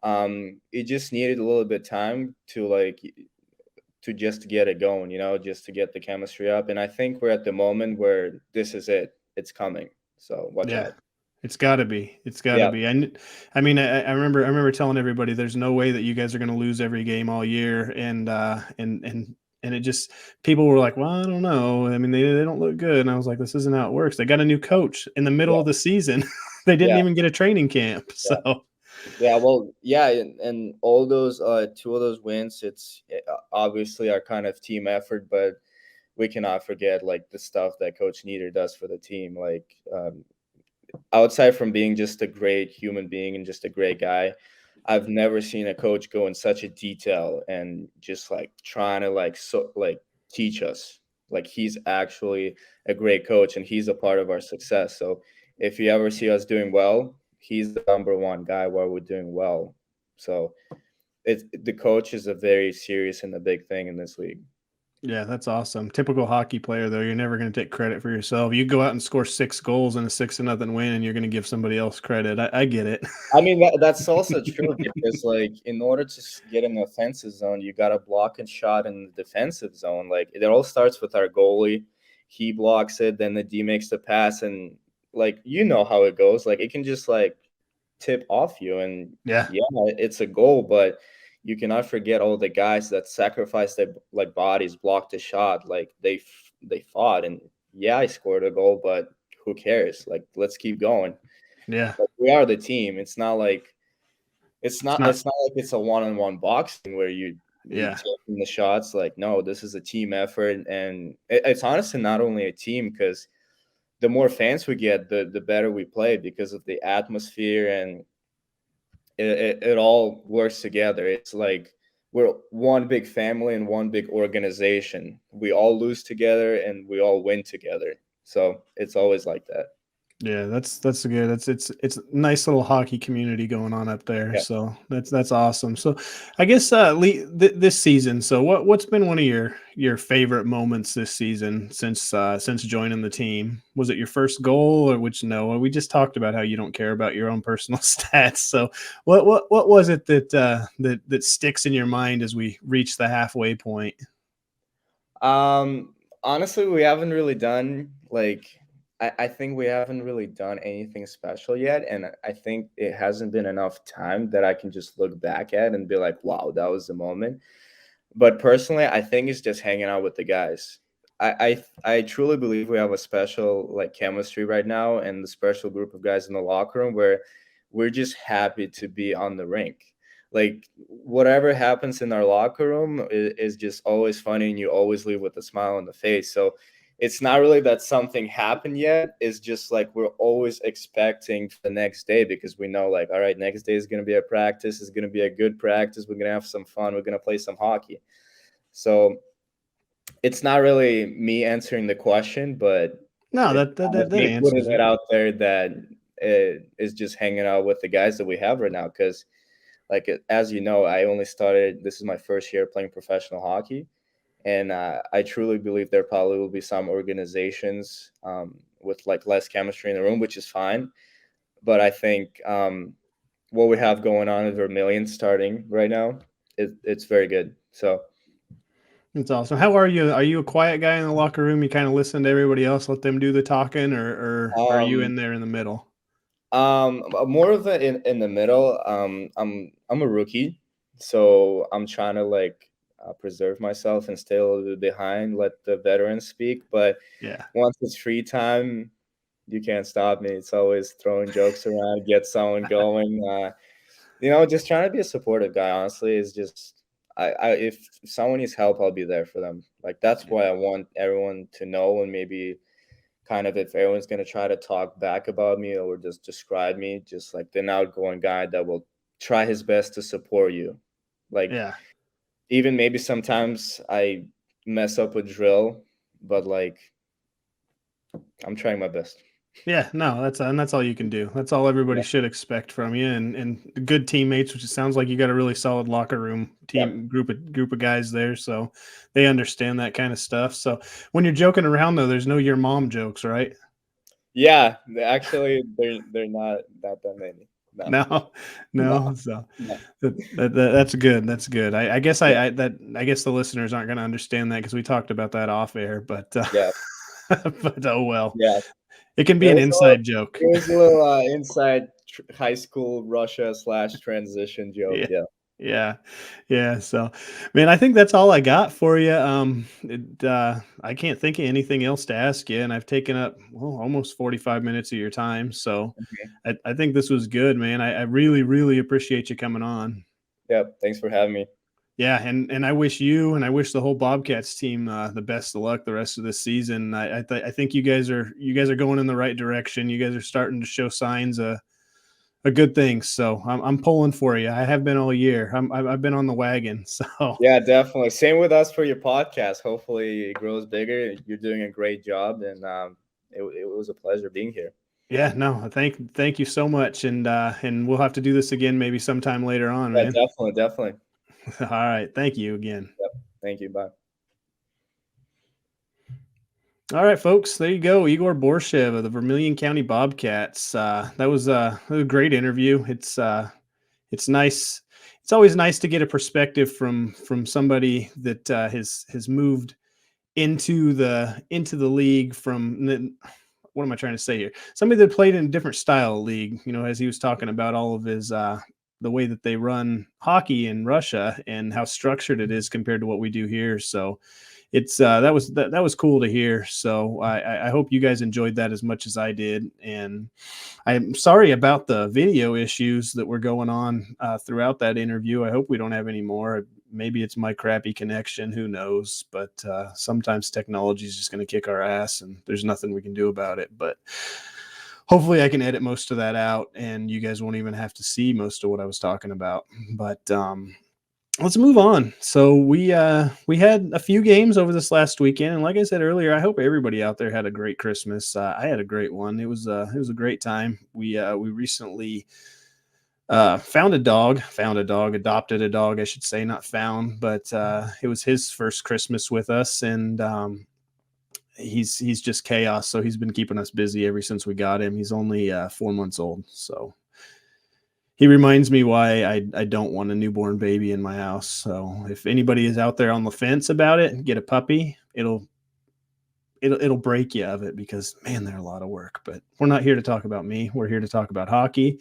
B: It just needed a little bit time to like to just get it going, just to get the chemistry up. And I think we're at the moment where this is it. It's coming. So watch
A: Yeah.
B: out.
A: It's gotta be. It's gotta
B: Yeah,
A: be. I mean, I remember telling everybody there's no way that you guys are gonna lose every game all year. And it just people were like, well, I don't know. I mean, they don't look good. And I was like, this isn't how it works. They got a new coach in the middle
B: yeah,
A: of the season. They didn't
B: yeah.
A: even get a training camp.
B: Yeah.
A: So
B: Yeah, well, yeah, and all those two of those wins, it's obviously our kind of team effort, but we cannot forget like the stuff that Coach Nieder does for the team. Like outside from being just a great human being and just a great guy, I've never seen a coach go in such a detail and just like trying to like teach us. Like he's actually a great coach and he's a part of our success. So if you ever see us doing well, he's the number one guy while we're doing well. So the coach is a very serious and a big thing in this league.
A: Yeah, that's awesome. Typical hockey player, though. You're never going to take credit for yourself. You go out and score 6 goals in a 6-0 win, and you're going to give somebody else credit. I get it.
B: I mean, that's also true because, like, in order to get in the offensive zone, you got to block and shot in the defensive zone. Like, it all starts with our goalie. He blocks it, then the D makes the pass, and like you know how it goes. Like, it can just like tip off you, and
A: Yeah,
B: yeah, it's a goal. But you cannot forget all the guys that sacrificed their like bodies, blocked a shot. Like they fought, and yeah, I scored a goal, but who cares? Like, let's keep going.
A: yeah,
B: Like, we are the team. It's not like
A: it's not.
B: it's a one-on-one boxing where you
A: Yeah,
B: taking the shots. Like, no, this is a team effort, and it's honestly not only a team because the more fans we get, the better we play because of the atmosphere and it all works together. It's like we're one big family and one big organization. We all lose together and we all win together. So it's always like that.
A: yeah. That's good. It's a nice little hockey community going on up there.
B: Yeah.
A: So that's awesome. So, I guess this season. So what's been one of your favorite moments this season since joining the team? Was it your first goal, or which no? We just talked about how you don't care about your own personal stats. So what was it that sticks in your mind as we reach the halfway point?
B: Honestly, we haven't really done like I think we haven't really done anything special yet, and I think it hasn't been enough time that I can just look back at and be like, "Wow, that was the moment." But personally, I think it's just hanging out with the guys. I truly believe we have a special like chemistry right now, and the special group of guys in the locker room where we're just happy to be on the rink. Like whatever happens in our locker room is just always funny, and you always leave with a smile on the face. So it's not really that something happened yet. It's just like we're always expecting the next day because we know, like, all right, next day is going to be a practice. It's going to be a good practice. We're going to have some fun. We're going to play some hockey. So it's not really me answering the question, but
A: No,
B: it's kind of
A: that
B: me putting
A: answers
B: it
A: it.
B: out there that it is just hanging out with the guys that we have right now. Because, like, as you know, I only started. This is my first year playing professional hockey, and I truly believe there probably will be some organizations with like less chemistry in the room, which is fine. But I think what we have going on in Vermillion starting right now, it's very good. So
A: That's awesome. How are you? Are you a quiet guy in the locker room? You kind of listen to everybody else, let them do the talking, or are you
B: um,
A: in there in the middle?
B: more of it in the middle. I'm a rookie, so I'm trying to like preserve myself and stay a little bit behind, let the veterans speak. But
A: Yeah.
B: once it's free time, you can't stop me. It's always throwing jokes around, get someone going. Just trying to be a supportive guy. Honestly, is just if someone needs help, I'll be there for them. Like that's why I want everyone to know, and maybe kind of if everyone's gonna try to talk back about me or just describe me, just like the outgoing guy that will try his best to support you. Like
A: Yeah.
B: even maybe sometimes I mess up with drill, but like I'm trying my best.
A: Yeah, no, that's all you can do. That's all everybody
B: Yeah.
A: should expect from you, and good teammates. Which it sounds like you got a really solid locker room
B: Yeah.
A: team group of guys there, so they understand that kind of stuff. So when you're joking around, though, there's no your mom jokes, right?
B: Yeah. Actually, they're not that many. No.
A: No,
B: No.
A: no. So
B: No.
A: that's good. That's good. I guess
B: Yeah.
A: I guess the listeners aren't going to understand that because we talked about that off air, but
B: Yeah.
A: but oh well,
B: Yeah.
A: it can
B: It
A: be an
B: was
A: inside joke.
B: it was a little inside high school Russia slash transition joke.
A: Yeah.
B: Yeah.
A: Yeah. Yeah. So, man, I think that's all I got for you. I can't think of anything else to ask you, and I've taken up almost 45 minutes of your time. So, I think this was good, man. I really, really appreciate you coming on.
B: Yeah. Thanks for having me.
A: Yeah, and I wish you and I wish the whole Bobcats team the best of luck the rest of this season. I think you guys are going in the right direction. You guys are starting to show signs of a good thing. So I'm pulling for you. I have been all year. I've been on the wagon. So
B: Yeah, definitely. Same with us for your podcast. Hopefully it grows bigger. You're doing a great job, and it was a pleasure being here.
A: yeah, no, thank you so much, and we'll have to do this again maybe sometime later on,
B: Yeah,
A: man.
B: definitely, definitely.
A: All right, thank you again.
B: Yep. Thank you. Bye.
A: All right, folks, there you go. Igor Borshev of the Vermilion County Bobcats. That was a great interview. It's nice. It's always nice to get a perspective from somebody that has moved into the league from what am I trying to say here? Somebody that played in a different style league, as he was talking about all of his the way that they run hockey in Russia and how structured it is compared to what we do here. So it's that was cool to hear. So I hope you guys enjoyed that as much as I did. And I'm sorry about the video issues that were going on throughout that interview. I hope we don't have any more. Maybe it's my crappy connection. Who knows? But sometimes technology is just going to kick our ass, and there's nothing we can do about it. But hopefully, I can edit most of that out, and you guys won't even have to see most of what I was talking about. But let's move on. So we had a few games over this last weekend, and like I said earlier, I hope everybody out there had a great Christmas. I had a great one. It was a great time. We recently adopted a dog, I should say, not found, but it was his first Christmas with us, and he's just chaos. So he's been keeping us busy ever since we got him. He's only 4 months old, so he reminds me why I don't want a newborn baby in my house. So if anybody is out there on the fence about it, get a puppy. It'll break you of it, because man, they're a lot of work. But we're not here to talk about me. We're here to talk about hockey.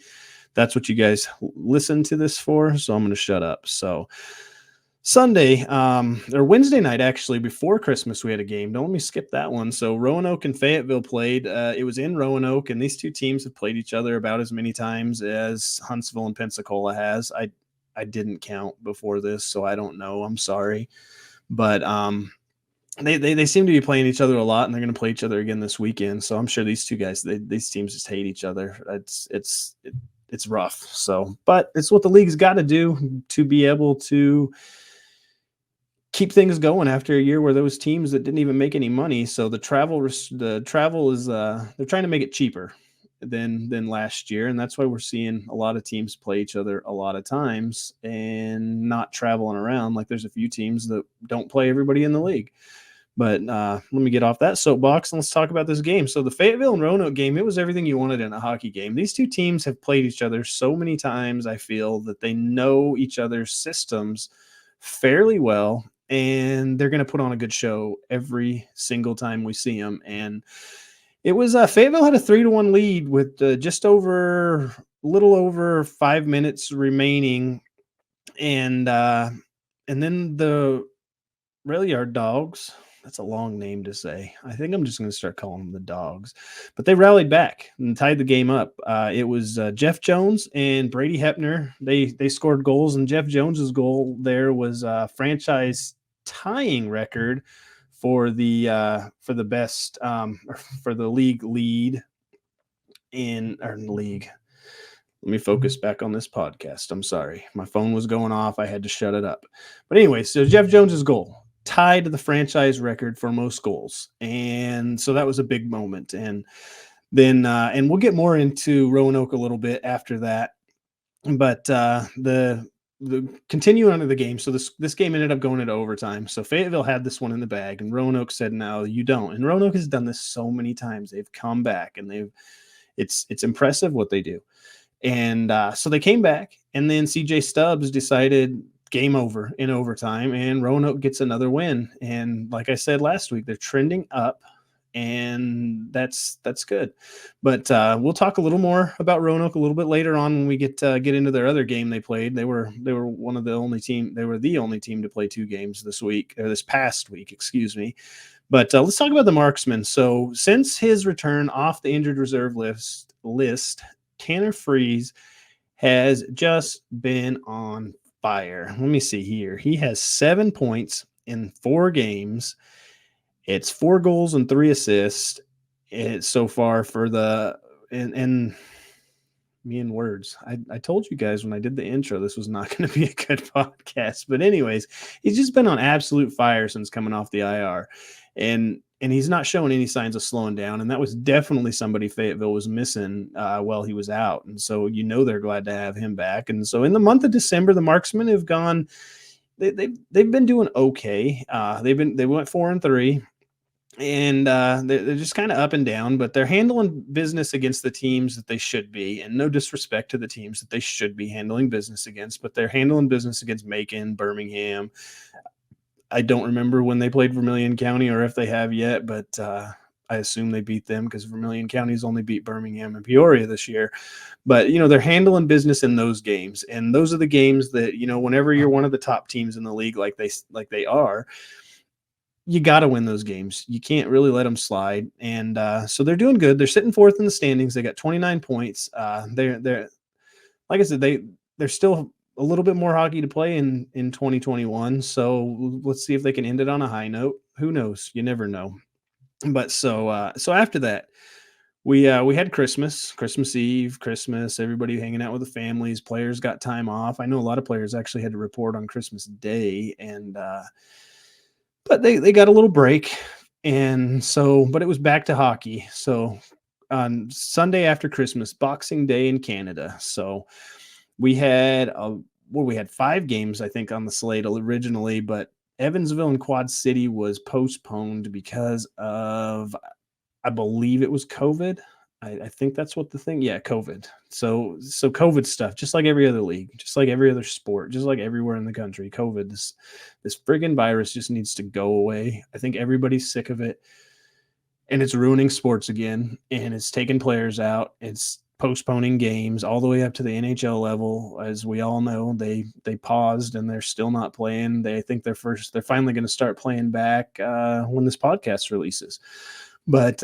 A: That's what you guys listen to this for. So I'm going to shut up. So Sunday, or Wednesday night, actually, before Christmas, we had a game. Don't let me skip that one. So Roanoke and Fayetteville played. It was in Roanoke, and these two teams have played each other about as many times as Huntsville and Pensacola has. I didn't count before this, so I don't know. I'm sorry. But they seem to be playing each other a lot, and they're going to play each other again this weekend. So I'm sure these two guys, these teams just hate each other. It's rough. So, but it's what the league's got to do to be able to keep things going after a year where there was teams that didn't even make any money. So the travel is they're trying to make it cheaper than last year, and that's why we're seeing a lot of teams play each other a lot of times and not traveling around. Like there's a few teams that don't play everybody in the league. But let me get off that soapbox and let's talk about this game. So the Fayetteville and Roanoke game, it was everything you wanted in a hockey game. These two teams have played each other so many times, I feel, that they know each other's systems fairly well, and they're going to put on a good show every single time we see them. And it was Fayetteville had a 3-1 lead with little over 5 minutes remaining, and then the Rail Yard Dogs. That's a long name to say. I think I'm just going to start calling them the Dogs. But they rallied back and tied the game up. It was Jeff Jones and Brady Hepner. They scored goals, and Jeff Jones's goal there was franchise tying record for the best for the league lead in the league. Let me focus back on this podcast. I'm sorry. My phone was going off. I had to shut it up. But anyway, so Jeff Jones's goal tied the franchise record for most goals. And so that was a big moment. And then, and we'll get more into Roanoke a little bit after that. But the continuing on to the game. So this game ended up going into overtime. So Fayetteville had this one in the bag, and Roanoke said, "No, you don't." And Roanoke has done this so many times. They've come back, and it's impressive what they do. And so they came back, and then CJ Stubbs decided game over in overtime, and Roanoke gets another win. And like I said last week, they're trending up, and that's good. But we'll talk a little more about Roanoke a little bit later on when we get into their other game they played. They were one of the only team. They were the only team to play 2 games this past week, excuse me. But let's talk about the Marksman. So since his return off the injured reserve list, Tanner Freeze has just been on fire. Let me see here. He has 7 points in 4 games. It's 4 goals and 3 assists. It's so far for the and me in words. I told you guys when I did the intro, this was not going to be a good podcast. But anyways, he's just been on absolute fire since coming off the IR. And he's not showing any signs of slowing down. And that was definitely somebody Fayetteville was missing while he was out. And so, they're glad to have him back. And so in the month of December, the Marksmen have gone, they've been doing okay. They went 4-3. And they're just kind of up and down, but they're handling business against the teams that they should be. And no disrespect to the teams that they should be handling business against, but they're handling business against Macon, Birmingham. I don't remember when they played Vermilion County or if they have yet, but I assume they beat them because Vermilion County's only beat Birmingham and Peoria this year. But, they're handling business in those games. And those are the games that, whenever you're one of the top teams in the league like they are, you got to win those games. You can't really let them slide. And so they're doing good. They're sitting 4th in the standings. They got 29 points. They're like I said, they're still a little bit more hockey to play in 2021. So let's see if they can end it on a high note. Who knows? You never know. But so after that, we had Christmas Eve, everybody hanging out with the families. Players got time off. I know a lot of players actually had to report on Christmas Day, and but they got a little break. And so, but it was back to hockey. So on Sunday after Christmas, Boxing Day in Canada. So we had 5 games, I think, on the slate originally, but Evansville and Quad City was postponed because of, I believe it was COVID. I think that's what the thing. Yeah, COVID. So COVID stuff, just like every other league, just like every other sport, just like everywhere in the country. COVID, this friggin' virus just needs to go away. I think everybody's sick of it, and it's ruining sports again, and it's taking players out. It's postponing games all the way up to the NHL level. As we all know, they paused and they're still not playing. They think they're finally going to start playing back when this podcast releases. But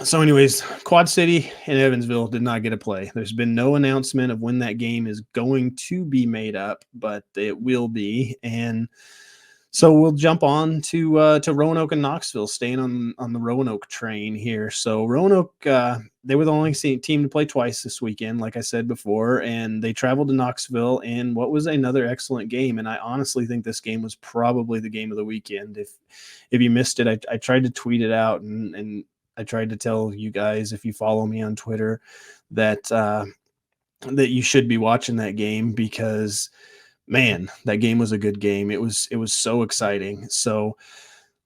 A: so anyways, Quad City and Evansville did not get a play. There's been no announcement of when that game is going to be made up, but it will be. And so we'll jump on to Roanoke and Knoxville, staying on the Roanoke train here. So Roanoke, they were the only team to play twice this weekend, like I said before, and they traveled to Knoxville in what was another excellent game. And I honestly think this game was probably the game of the weekend. If you missed it, I tried to tweet it out, and I tried to tell you guys, if you follow me on Twitter, that that you should be watching that game, because man, that game was a good game. It was so exciting. So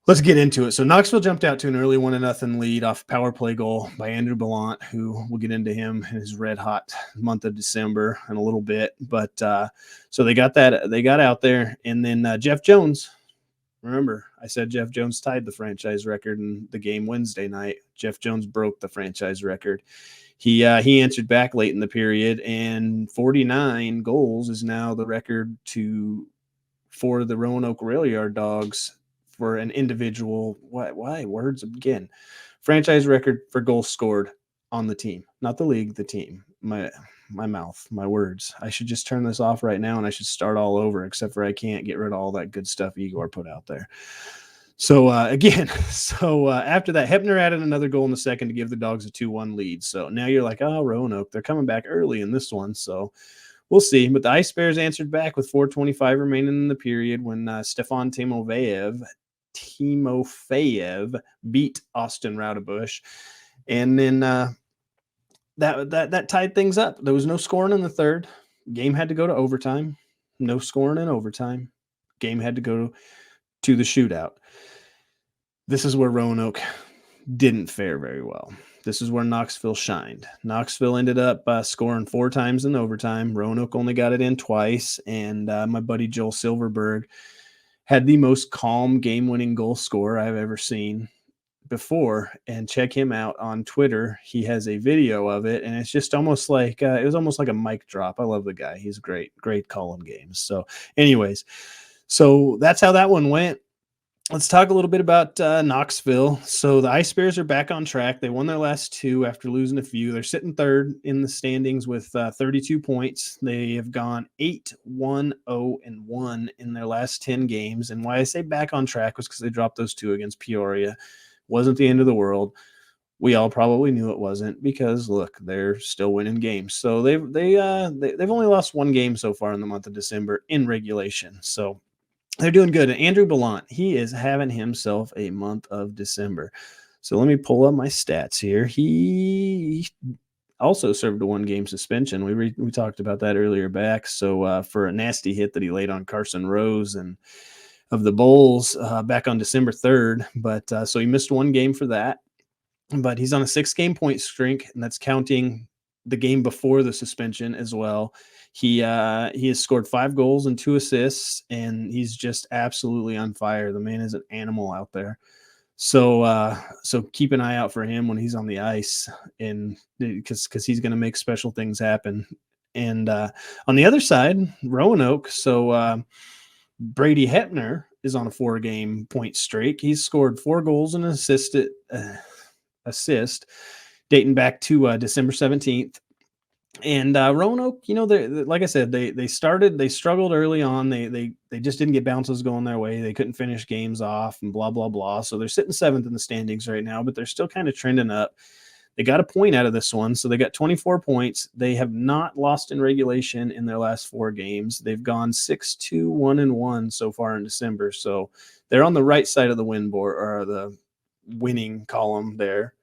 A: let's get into it. So Knoxville jumped out to an early 1-0 lead off power play goal by Andrew Bellant, who we'll get into him in his red hot month of December in a little bit. But so they got out there, and then Jeff Jones. Remember, I said Jeff Jones tied the franchise record in the game Wednesday night. Jeff Jones broke the franchise record. He answered back late in the period, and 49 goals is now the record for the Roanoke Rail Yard Dogs for an individual. Why words again? Franchise record for goals scored on the team, not the league, the team. My mouth, my words. I should just turn this off right now, and I should start all over, except for I can't get rid of all that good stuff Igor put out there. So after that, Hepner added another goal in the second to give the Dogs a 2-1 lead. So now you're like, oh, Roanoke, they're coming back early in this one. So we'll see. But the Ice Bears answered back with 4:25 remaining in the period when Stefan Timofeyev beat Austin Raudebush. And then that tied things up. There was no scoring in the third. Game had to go to overtime. No scoring in overtime. Game had to go to the shootout. This is where Roanoke didn't fare very well. This is where Knoxville shined. Knoxville ended up scoring 4 times in overtime. Roanoke only got it in twice. And my buddy Joel Silverberg had the most calm game-winning goal scorer I've ever seen before. And check him out on Twitter. He has a video of it, and it's just almost like it was almost like a mic drop. I love the guy. He's great calling games. So anyways, so that's how that one went. Let's talk a little bit about Knoxville. So the Ice Bears are back on track. They won their last two after losing a few. They're sitting third in the standings with 32 points. They have gone 8-1-0-1 in their last 10 games. And why I say back on track was because they dropped those two against Peoria. Wasn't the end of the world. We all probably knew it wasn't because look, they're still winning games. So they've only lost one game so far in the month of December in regulation. So they're doing good. And Andrew Bellant, he is having himself a month of December. So let me pull up my stats here. He also served a one-game suspension. We talked about that earlier back. So for a nasty hit that he laid on Carson Rose and of the Bulls back on December 3rd. But so he missed one game for that. But he's on a 6-game point streak, and that's counting the game before the suspension as well. He has scored 5 goals and 2 assists, and he's just absolutely on fire. The man is an animal out there. So keep an eye out for him when he's on the ice, and because he's going to make special things happen. And on the other side, Roanoke. So Brady Hepner is on a 4-game point streak. He's scored 4 goals and an assist dating back to December 17th. And Roanoke, like I said, they struggled early on. They just didn't get bounces going their way. They couldn't finish games off and blah, blah, blah. So they're sitting 7th in the standings right now, but they're still kind of trending up. They got a point out of this one. So they got 24 points. They have not lost in regulation in their last 4 games. They've gone 6-2-1-1 so far in December. So they're on the right side of the win board, or the winning column there.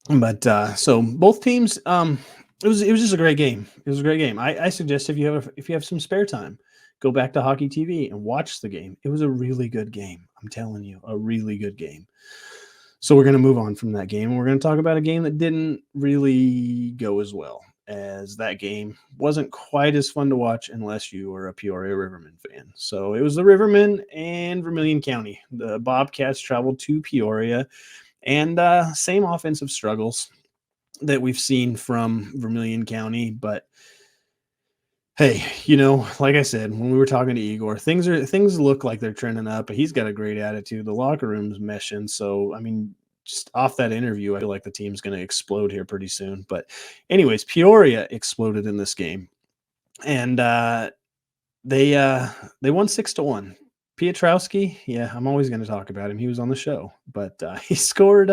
A: But so both teams, it was just a great game. It was a great game. I suggest if you have some spare time, go back to Hockey TV and watch the game. It was a really good game. I'm telling you, a really good game. So we're going to move on from that game, and we're going to talk about a game that didn't really go as well, as that game wasn't quite as fun to watch unless you were a Peoria Rivermen fan. So it was the Rivermen and Vermilion County. The Bobcats traveled to Peoria. And same offensive struggles that we've seen from Vermilion County. But hey, like I said, when we were talking to Igor, things look like they're trending up. But he's got a great attitude. The locker room's meshing. So, I mean, just off that interview, I feel like the team's going to explode here pretty soon. But anyways, Peoria exploded in this game. And they won 6-1. Piotrowski, yeah, I'm always going to talk about him. He was on the show, but he scored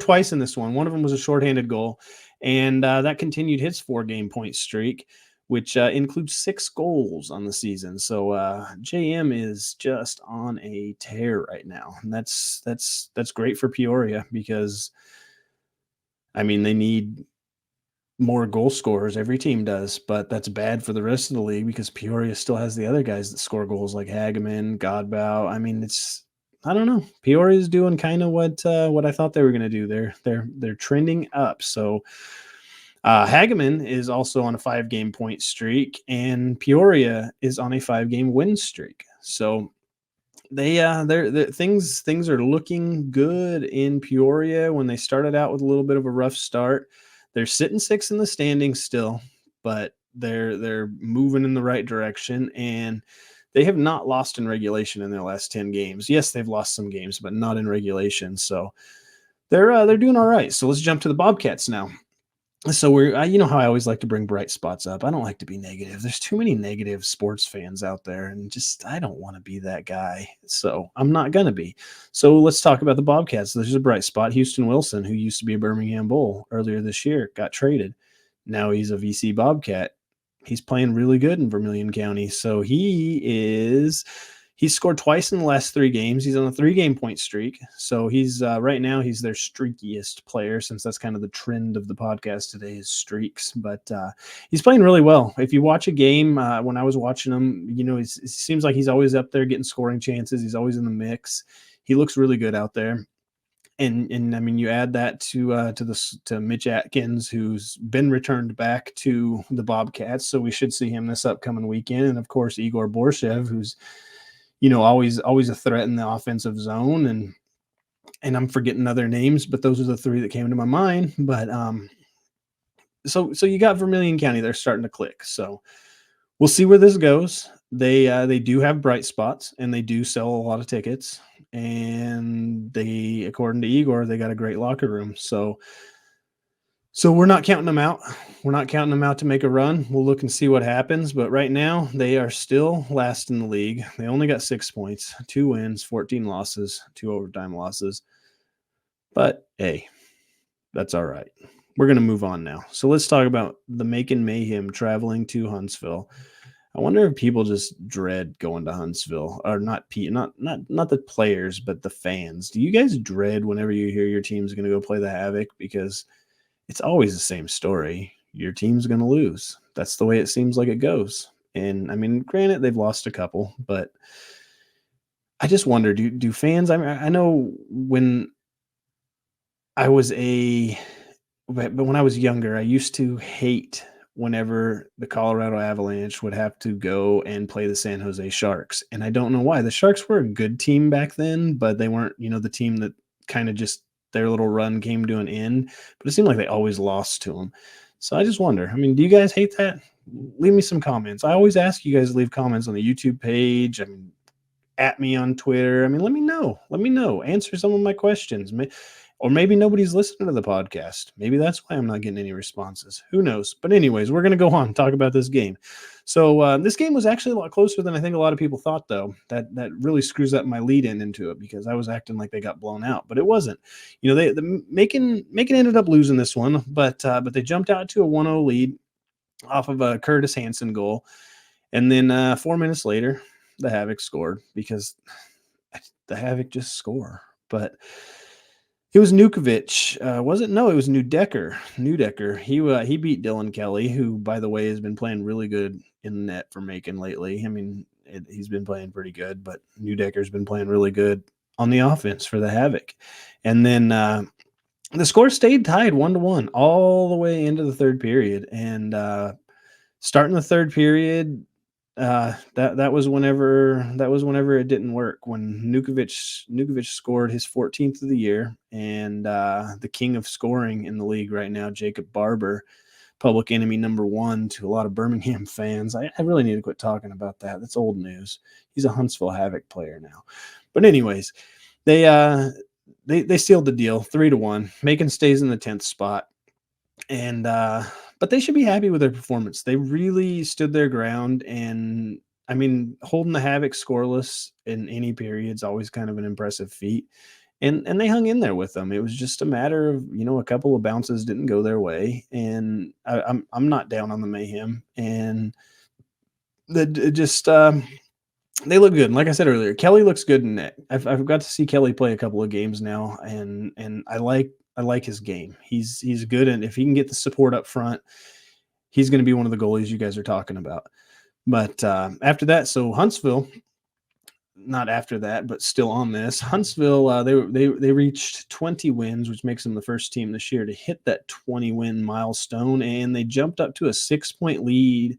A: twice in this one. One of them was a shorthanded goal, and that continued his 4-game point streak, which includes 6 goals on the season. So JM is just on a tear right now, and that's great for Peoria because, I mean, they need more goal scorers. Every team does, but that's bad for the rest of the league because Peoria still has the other guys that score goals like Hageman, Godbout. I mean, I don't know. Peoria is doing kind of what I thought they were going to do. They're trending up. So Hageman is also on a 5-game point streak, and Peoria is on a 5-game win streak. So things are looking good in Peoria. When they started out with a little bit of a rough start, they're sitting 6th in the standings still, but they're moving in the right direction, and they have not lost in regulation in their last 10 games. Yes, they've lost some games, but not in regulation. So they're doing all right. So let's jump to the Bobcats now. So you know how I always like to bring bright spots up. I don't like to be negative. There's too many negative sports fans out there, and I don't want to be that guy. So I'm not going to be. So let's talk about the Bobcats. There's a bright spot. Houston Wilson, who used to be a Birmingham Bull earlier this year, got traded. Now he's a VC Bobcat. He's playing really good in Vermilion County. So he's scored twice in the last 3 games. He's on a 3-game point streak. So he's right now he's their streakiest player, since that's kind of the trend of the podcast today is streaks. But he's playing really well. If you watch a game, when I was watching him, it seems like he's always up there getting scoring chances. He's always in the mix. He looks really good out there. And I mean, you add that to Mitch Atkins, who's been returned back to the Bobcats. So we should see him this upcoming weekend. And of course, Igor Borshev, who's always a threat in the offensive zone, and I'm forgetting other names, but those are the 3 that came to my mind. But so you got Vermilion County, they're starting to click. So we'll see where this goes. They do have bright spots, and they do sell a lot of tickets. And they, according to Igor, they got a great locker room. So we're not counting them out. We're not counting them out to make a run. We'll look and see what happens. But right now, they are still last in the league. They only got 6 points, 2 wins, 14 losses, 2 overtime losses. But hey, that's all right. We're going to move on now. So let's talk about the Macon Mayhem traveling to Huntsville. I wonder if people just dread going to Huntsville, or not the players, but the fans. Do you guys dread whenever you hear your team's going to go play the Havoc? Because it's always the same story. Your team's going to lose. That's the way it seems like it goes. And I mean, granted, they've lost a couple, but I just wonder, do fans, I know when I was but when I was younger, I used to hate whenever the Colorado Avalanche would have to go and play the San Jose Sharks. And I don't know why. The Sharks were a good team back then, but they weren't, the team that kind of just their little run came to an end. But it seemed like they always lost to them. So I just wonder, I mean, do you guys hate that? Leave me some comments. I always ask you guys to leave comments on the YouTube page. I mean, at me on Twitter. I mean, let me know. Let me know. Answer some of my questions. Or maybe nobody's listening to the podcast. Maybe that's why I'm not getting any responses. Who knows? But anyways, we're going to go on and talk about this game. So this game was actually a lot closer than I think a lot of people thought, though. That really screws up my lead-in into it, because I was acting like they got blown out, but it wasn't. Macon ended up losing this one, but they jumped out to a 1-0 lead off of a Curtis Hanson goal. And then 4 minutes later, the Havoc scored, because the Havoc just score. But it was Ncaa. Was it? No, it was Neudecker. He beat Dylan Kelly, who, by the way, has been playing really good in the net for Macon lately. I mean, he's been playing pretty good, but Neudecker's been playing really good on the offense for the Havoc. And then the score stayed tied 1-1 all the way into the third period. And starting the third period, that was whenever it didn't work, when Ncaa scored his 14th of the year, and the king of scoring in the league right now, Jacob Barber, public enemy number 1 to a lot of Birmingham fans. I really need to quit talking about that. That's old news. He's a Huntsville Havoc player now. But anyways, they sealed the deal 3-1. Macon stays in the 10th spot. And but they should be happy with their performance. They really stood their ground, and I mean, holding the Havoc scoreless in any period is always kind of an impressive feat. And they hung in there with them. It was just a matter of, a couple of bounces didn't go their way, and I'm not down on the Mayhem, and they look good. And like I said earlier, Kelly looks good in net. I've got to see Kelly play a couple of games now, and I like his game. He's good, and if he can get the support up front, he's going to be one of the goalies you guys are talking about. But after that, so Huntsville, not after that, but still on this, Huntsville, they reached 20 wins, which makes them the first team this year to hit that 20-win milestone, and they jumped up to a 6-point lead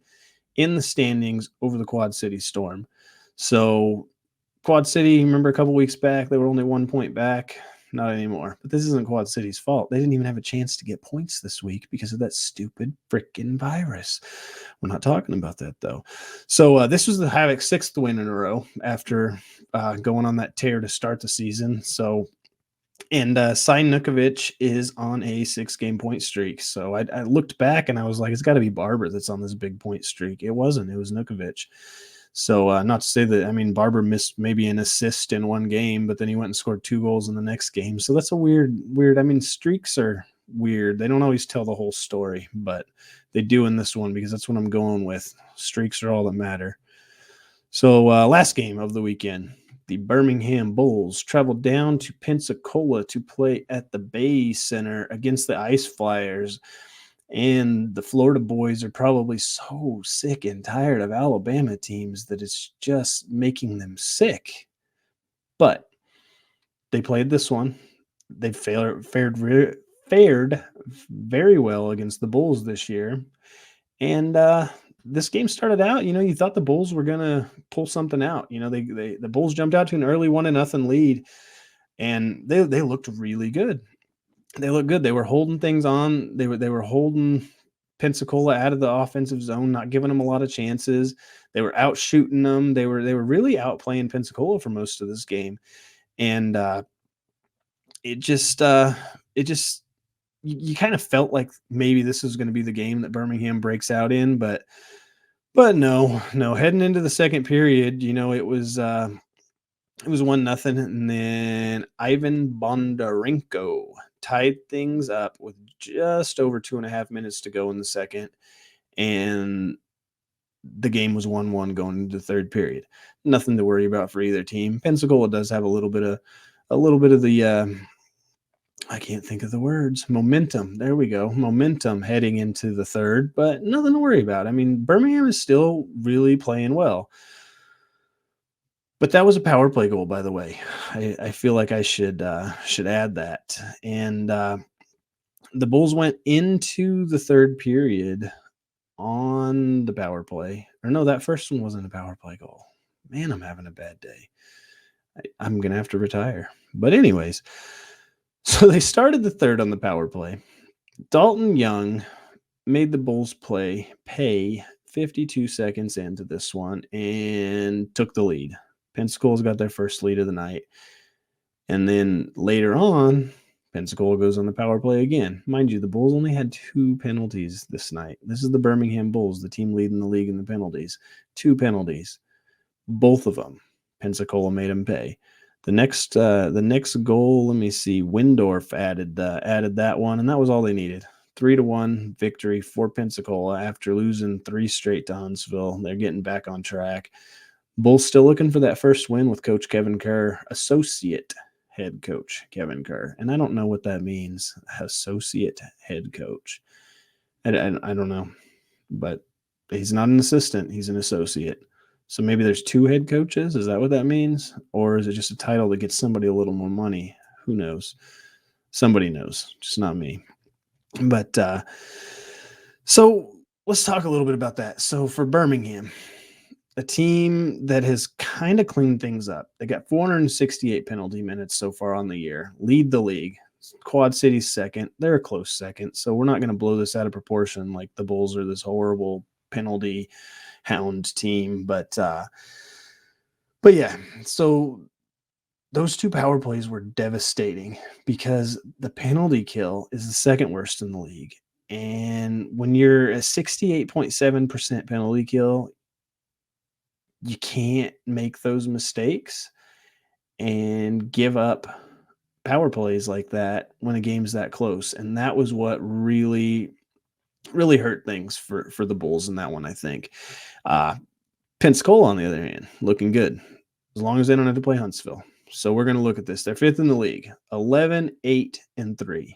A: in the standings over the Quad City Storm. So Quad City, remember a couple weeks back, they were only 1 point back. Not anymore. But this isn't Quad City's fault. They didn't even have a chance to get points this week because of that stupid freaking virus. We're not talking about that, though. So this was the Havoc's 6th win in a row after going on that tear to start the season. So, and Cy Ncaa is on a 6-game point streak. So I looked back and I was like, it's got to be Barber that's on this big point streak. It wasn't. It was Ncaa. So not to say that, I mean, Barber missed maybe an assist in one game, but then he went and scored 2 goals in the next game. So that's a weird, I mean, streaks are weird. They don't always tell the whole story, but they do in this one, because that's what I'm going with. Streaks are all that matter. So last game of the weekend, the Birmingham Bulls traveled down to Pensacola to play at the Bay Center against the Ice Flyers. And the Florida boys are probably so sick and tired of Alabama teams that it's just making them sick. But they played this one. They fared very well against the Bulls this year. And this game started out, you thought the Bulls were going to pull something out. The Bulls jumped out to an early 1-0 lead, and they looked really good. They looked good. They were holding things on. They were holding Pensacola out of the offensive zone, not giving them a lot of chances. They were out shooting them. They were really outplaying Pensacola for most of this game, and it just you kind of felt like maybe this is going to be the game that Birmingham breaks out in, but no. Heading into the second period, it was 1-0, and then Ivan Bondarenko tied things up with just over 2.5 minutes to go in the second, and the game was 1-1 going into the third period. Nothing to worry about for either team. Pensacola does have a little bit of the I can't think of the words. Momentum. There we go. Momentum heading into the third, but nothing to worry about. I mean, Birmingham is still really playing well. But that was a power play goal, by the way. I feel like I should add that. And the Bulls went into the third period on the power play. Or no, that first one wasn't a power play goal. Man, I'm having a bad day. I'm going to have to retire. But anyways, so they started the third on the power play. Dalton Young made the Bulls pay 52 seconds into this one and took the lead. Pensacola's got their first lead of the night. And then later on, Pensacola goes on the power play again. Mind you, the Bulls only had 2 penalties this night. This is the Birmingham Bulls, the team leading the league in the penalties. 2 penalties. Both of them, Pensacola made them pay. The next goal, let me see, Windorf added that one, and that was all they needed. 3-1 victory for Pensacola after losing 3 straight to Huntsville. They're getting back on track. Bulls still looking for that first win with Coach Kevin Kerr, associate head coach Kevin Kerr. And I don't know what that means, associate head coach. I don't know, but he's not an assistant. He's an associate. So maybe there's 2 head coaches. Is that what that means? Or is it just a title that gets somebody a little more money? Who knows? Somebody knows, just not me. But so let's talk a little bit about that. So for Birmingham, a team that has kind of cleaned things up. They got 468 penalty minutes so far on the year, lead the league. Quad City's second. They're a close second, so we're not going to blow this out of proportion like the Bulls are this horrible penalty hound team. But yeah, so those 2 power plays were devastating because the penalty kill is the second worst in the league. And when you're a 68.7% penalty kill, you can't make those mistakes and give up power plays like that when a game's that close. And that was what really, really hurt things for the Bulls in that one, I think. Pensacola, on the other hand, looking good as long as they don't have to play Huntsville. So we're going to look at this. They're 5th in the league, 11-8-3,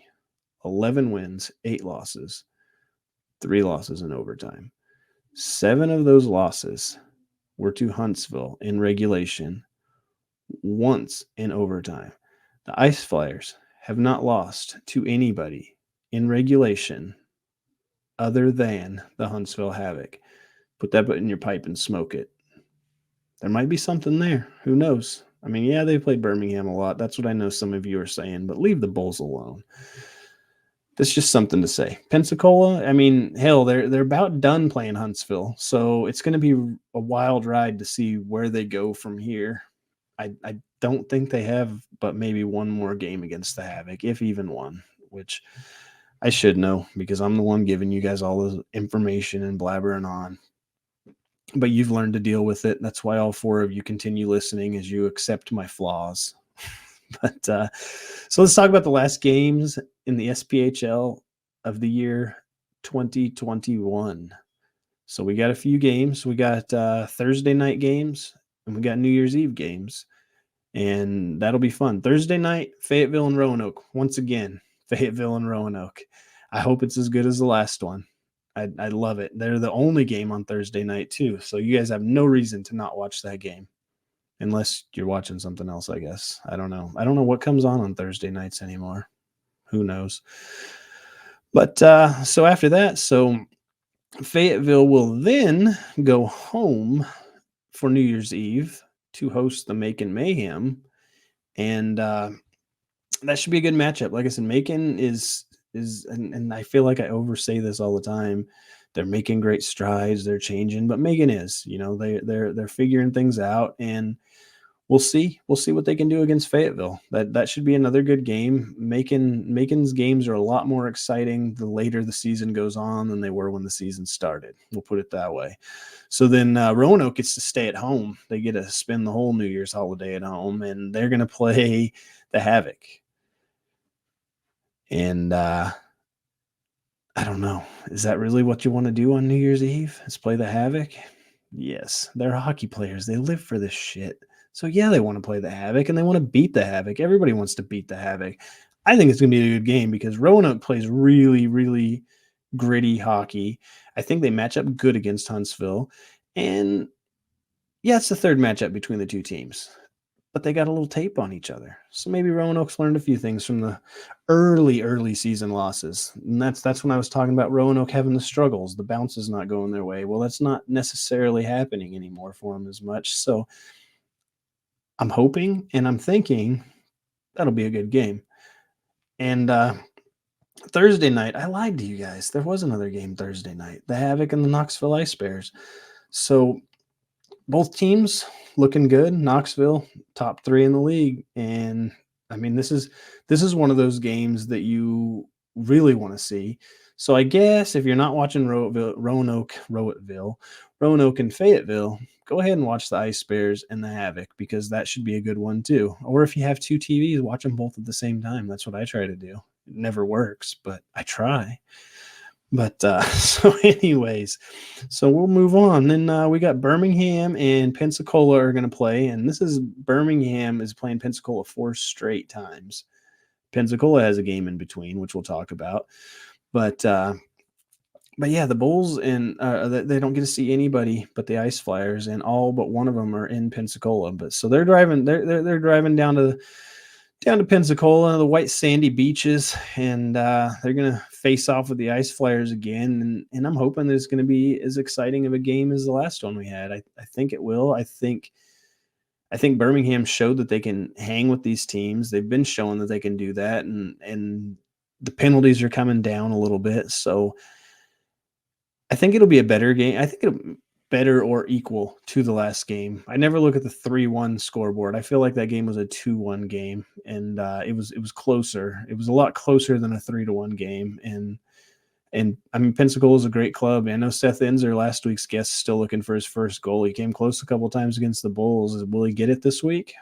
A: 11 wins, 8 losses, 3 losses in overtime. 7 of those losses were to Huntsville in regulation, once in overtime. The Ice Flyers have not lost to anybody in regulation other than the Huntsville Havoc. Put that in your pipe and smoke it. There might be something there. Who knows? I mean, yeah, they played Birmingham a lot. That's what I know some of you are saying, but leave the Bulls alone. That's just something to say. Pensacola, I mean, hell, they're about done playing Huntsville, so it's going to be a wild ride to see where they go from here. I don't think they have but maybe one more game against the Havoc, if even one, which I should know because I'm the one giving you guys all the information and blabbering on. But you've learned to deal with it. That's why all 4 of you continue listening as you accept my flaws. But so let's talk about the last games in the SPHL of the year 2021. So we got a few games. We got Thursday night games and we got New Year's Eve games. And that'll be fun. Thursday night, Fayetteville and Roanoke. Once again, Fayetteville and Roanoke. I hope it's as good as the last one. I love it. They're the only game on Thursday night, too. So you guys have no reason to not watch that game. Unless you're watching something else, I guess. I don't know. I don't know what comes on Thursday nights anymore. Who knows? But so after that, so Fayetteville will then go home for New Year's Eve to host the Macon Mayhem. And that should be a good matchup. Like I said, Macon is and I feel like I oversay this all the time. They're making great strides. They're changing, but Megan is, they're figuring things out, and we'll see. We'll see what they can do against Fayetteville. That should be another good game. Macon's games are a lot more exciting the later the season goes on than they were when the season started. We'll put it that way. So then Roanoke gets to stay at home. They get to spend the whole New Year's holiday at home, and they're going to play the Havoc. And I don't know. Is that really what you want to do on New Year's Eve? Is play the Havoc? Yes, they're hockey players. They live for this shit. So yeah, they want to play the Havoc and they want to beat the Havoc. Everybody wants to beat the Havoc. I think it's going to be a good game because Roanoke plays really, really gritty hockey. I think they match up good against Huntsville. And yeah, it's the third matchup between the two teams, but they got a little tape on each other. So maybe Roanoke's learned a few things from the early season losses. And that's when I was talking about Roanoke having the struggles, the bounces not going their way. Well, that's not necessarily happening anymore for them as much. So I'm hoping and I'm thinking that'll be a good game. And Thursday night, I lied to you guys. There was another game Thursday night, the Havoc and the Knoxville Ice Bears. So both teams looking good. Knoxville, top 3 in the league. And I mean, this is one of those games that you really want to see. So I guess if you're not watching Roanoke and Fayetteville, go ahead and watch the Ice Bears and the Havoc, because that should be a good one too. Or if you have 2 TVs, watch them both at the same time. That's what I try to do. It never works, but I try. But so anyways, so we'll move on. Then we got Birmingham and Pensacola are going to play. And this is Birmingham is playing Pensacola 4 straight times. Pensacola has a game in between, which we'll talk about. But yeah, the Bulls and they don't get to see anybody but the Ice Flyers, and all but one of them are in Pensacola. But so they're driving down to Pensacola, the white sandy beaches, and they're going to face off with the Ice Flyers again. And I'm hoping that it's going to be as exciting of a game as the last one we had. I think it will. I think Birmingham showed that they can hang with these teams. They've been showing that they can do that, and the penalties are coming down a little bit. So I think it'll be a better game. I think it'll better or equal to the last game. I never look at the 3-1 scoreboard. I feel like that game was a 2-1 game, and it was closer. It was a lot closer than a 3-1 game. And I mean, Pensacola is a great club. I know Seth Enzer, last week's guest, is still looking for his first goal. He came close a couple of times against the Bulls. Will he get it this week?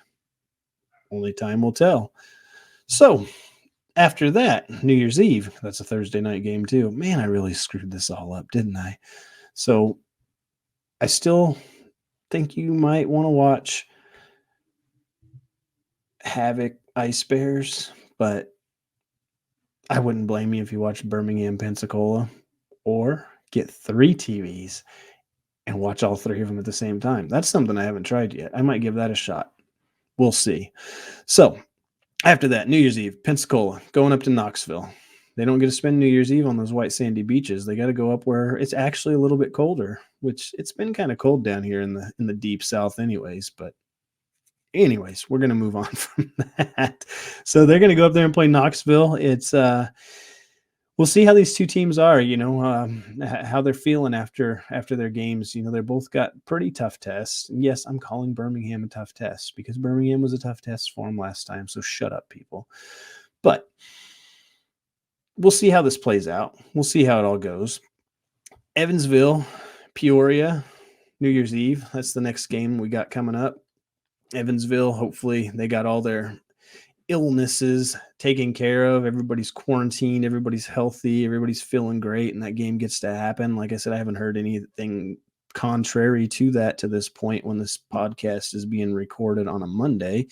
A: Only time will tell. So after that, New Year's Eve, that's a Thursday night game too. Man, I really screwed this all up, didn't I? So I still think you might want to watch Havoc Ice Bears, but I wouldn't blame you if you watch Birmingham Pensacola, or get 3 TVs and watch all 3 of them at the same time. That's something I haven't tried yet. I might give that a shot. We'll see. So after that, New Year's Eve, Pensacola going up to Knoxville. They don't get to spend New Year's Eve on those white sandy beaches. They got to go up where it's actually a little bit colder, which it's been kind of cold down here in the deep south anyways. But anyways, we're going to move on from that. So they're going to go up there and play Knoxville. It's we'll see how these two teams are, how they're feeling after their games. They're both got pretty tough tests. Yes, I'm calling Birmingham a tough test because Birmingham was a tough test for them last time. So shut up, people. But we'll see how this plays out. We'll see how it all goes. Evansville, Peoria, New Year's Eve. That's the next game we got coming up. Evansville, hopefully they got all their illnesses taken care of. Everybody's quarantined. Everybody's healthy. Everybody's feeling great. And that game gets to happen. Like I said, I haven't heard anything contrary to that to this point when this podcast is being recorded on a Monday.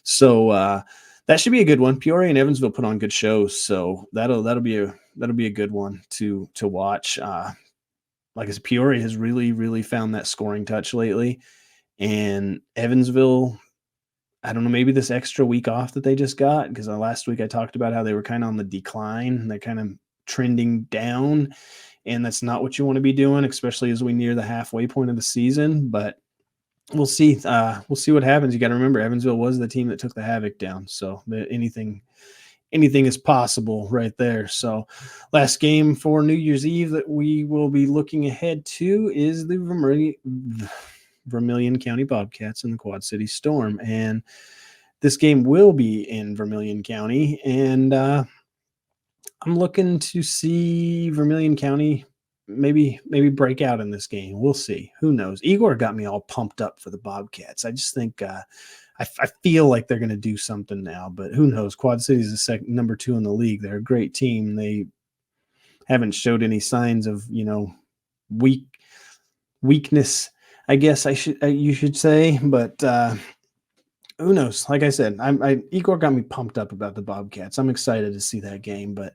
A: So, that should be a good one. Peoria and Evansville put on good shows, so that'll be a good one to watch. Like I said, Peoria has really found that scoring touch lately, and Evansville, I don't know, maybe this extra week off that they just got, because last week I talked about how they were kind of on the decline and they're kind of trending down, and that's not what you want to be doing, especially as we near the halfway point of the season. But we'll see. We'll see what happens. You got to remember, Evansville was the team that took the Havoc down. So anything anything is possible right there. So last game for New Year's Eve that we will be looking ahead to is the Vermilion County Bobcats and the Quad City Storm. And this game will be in Vermilion County. And I'm looking to see Vermilion County maybe break out in this game. We'll see. Who knows? Igor got me all pumped up for the Bobcats. I just think I feel like they're going to do something now, but who knows? Quad City is the number 2 in the league. They're a great team. They haven't showed any signs of weakness, I guess you should say, but who knows? Like I said, Igor got me pumped up about the Bobcats. I'm excited to see that game, but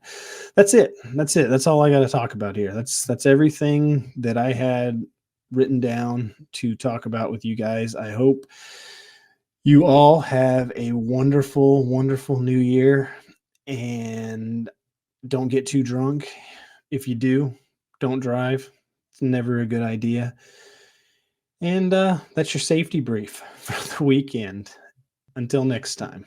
A: that's it. That's all I got to talk about here. That's everything that I had written down to talk about with you guys. I hope you all have a wonderful, wonderful new year, and don't get too drunk. If you do, don't drive. It's never a good idea. And that's your safety brief for the weekend. Until next time.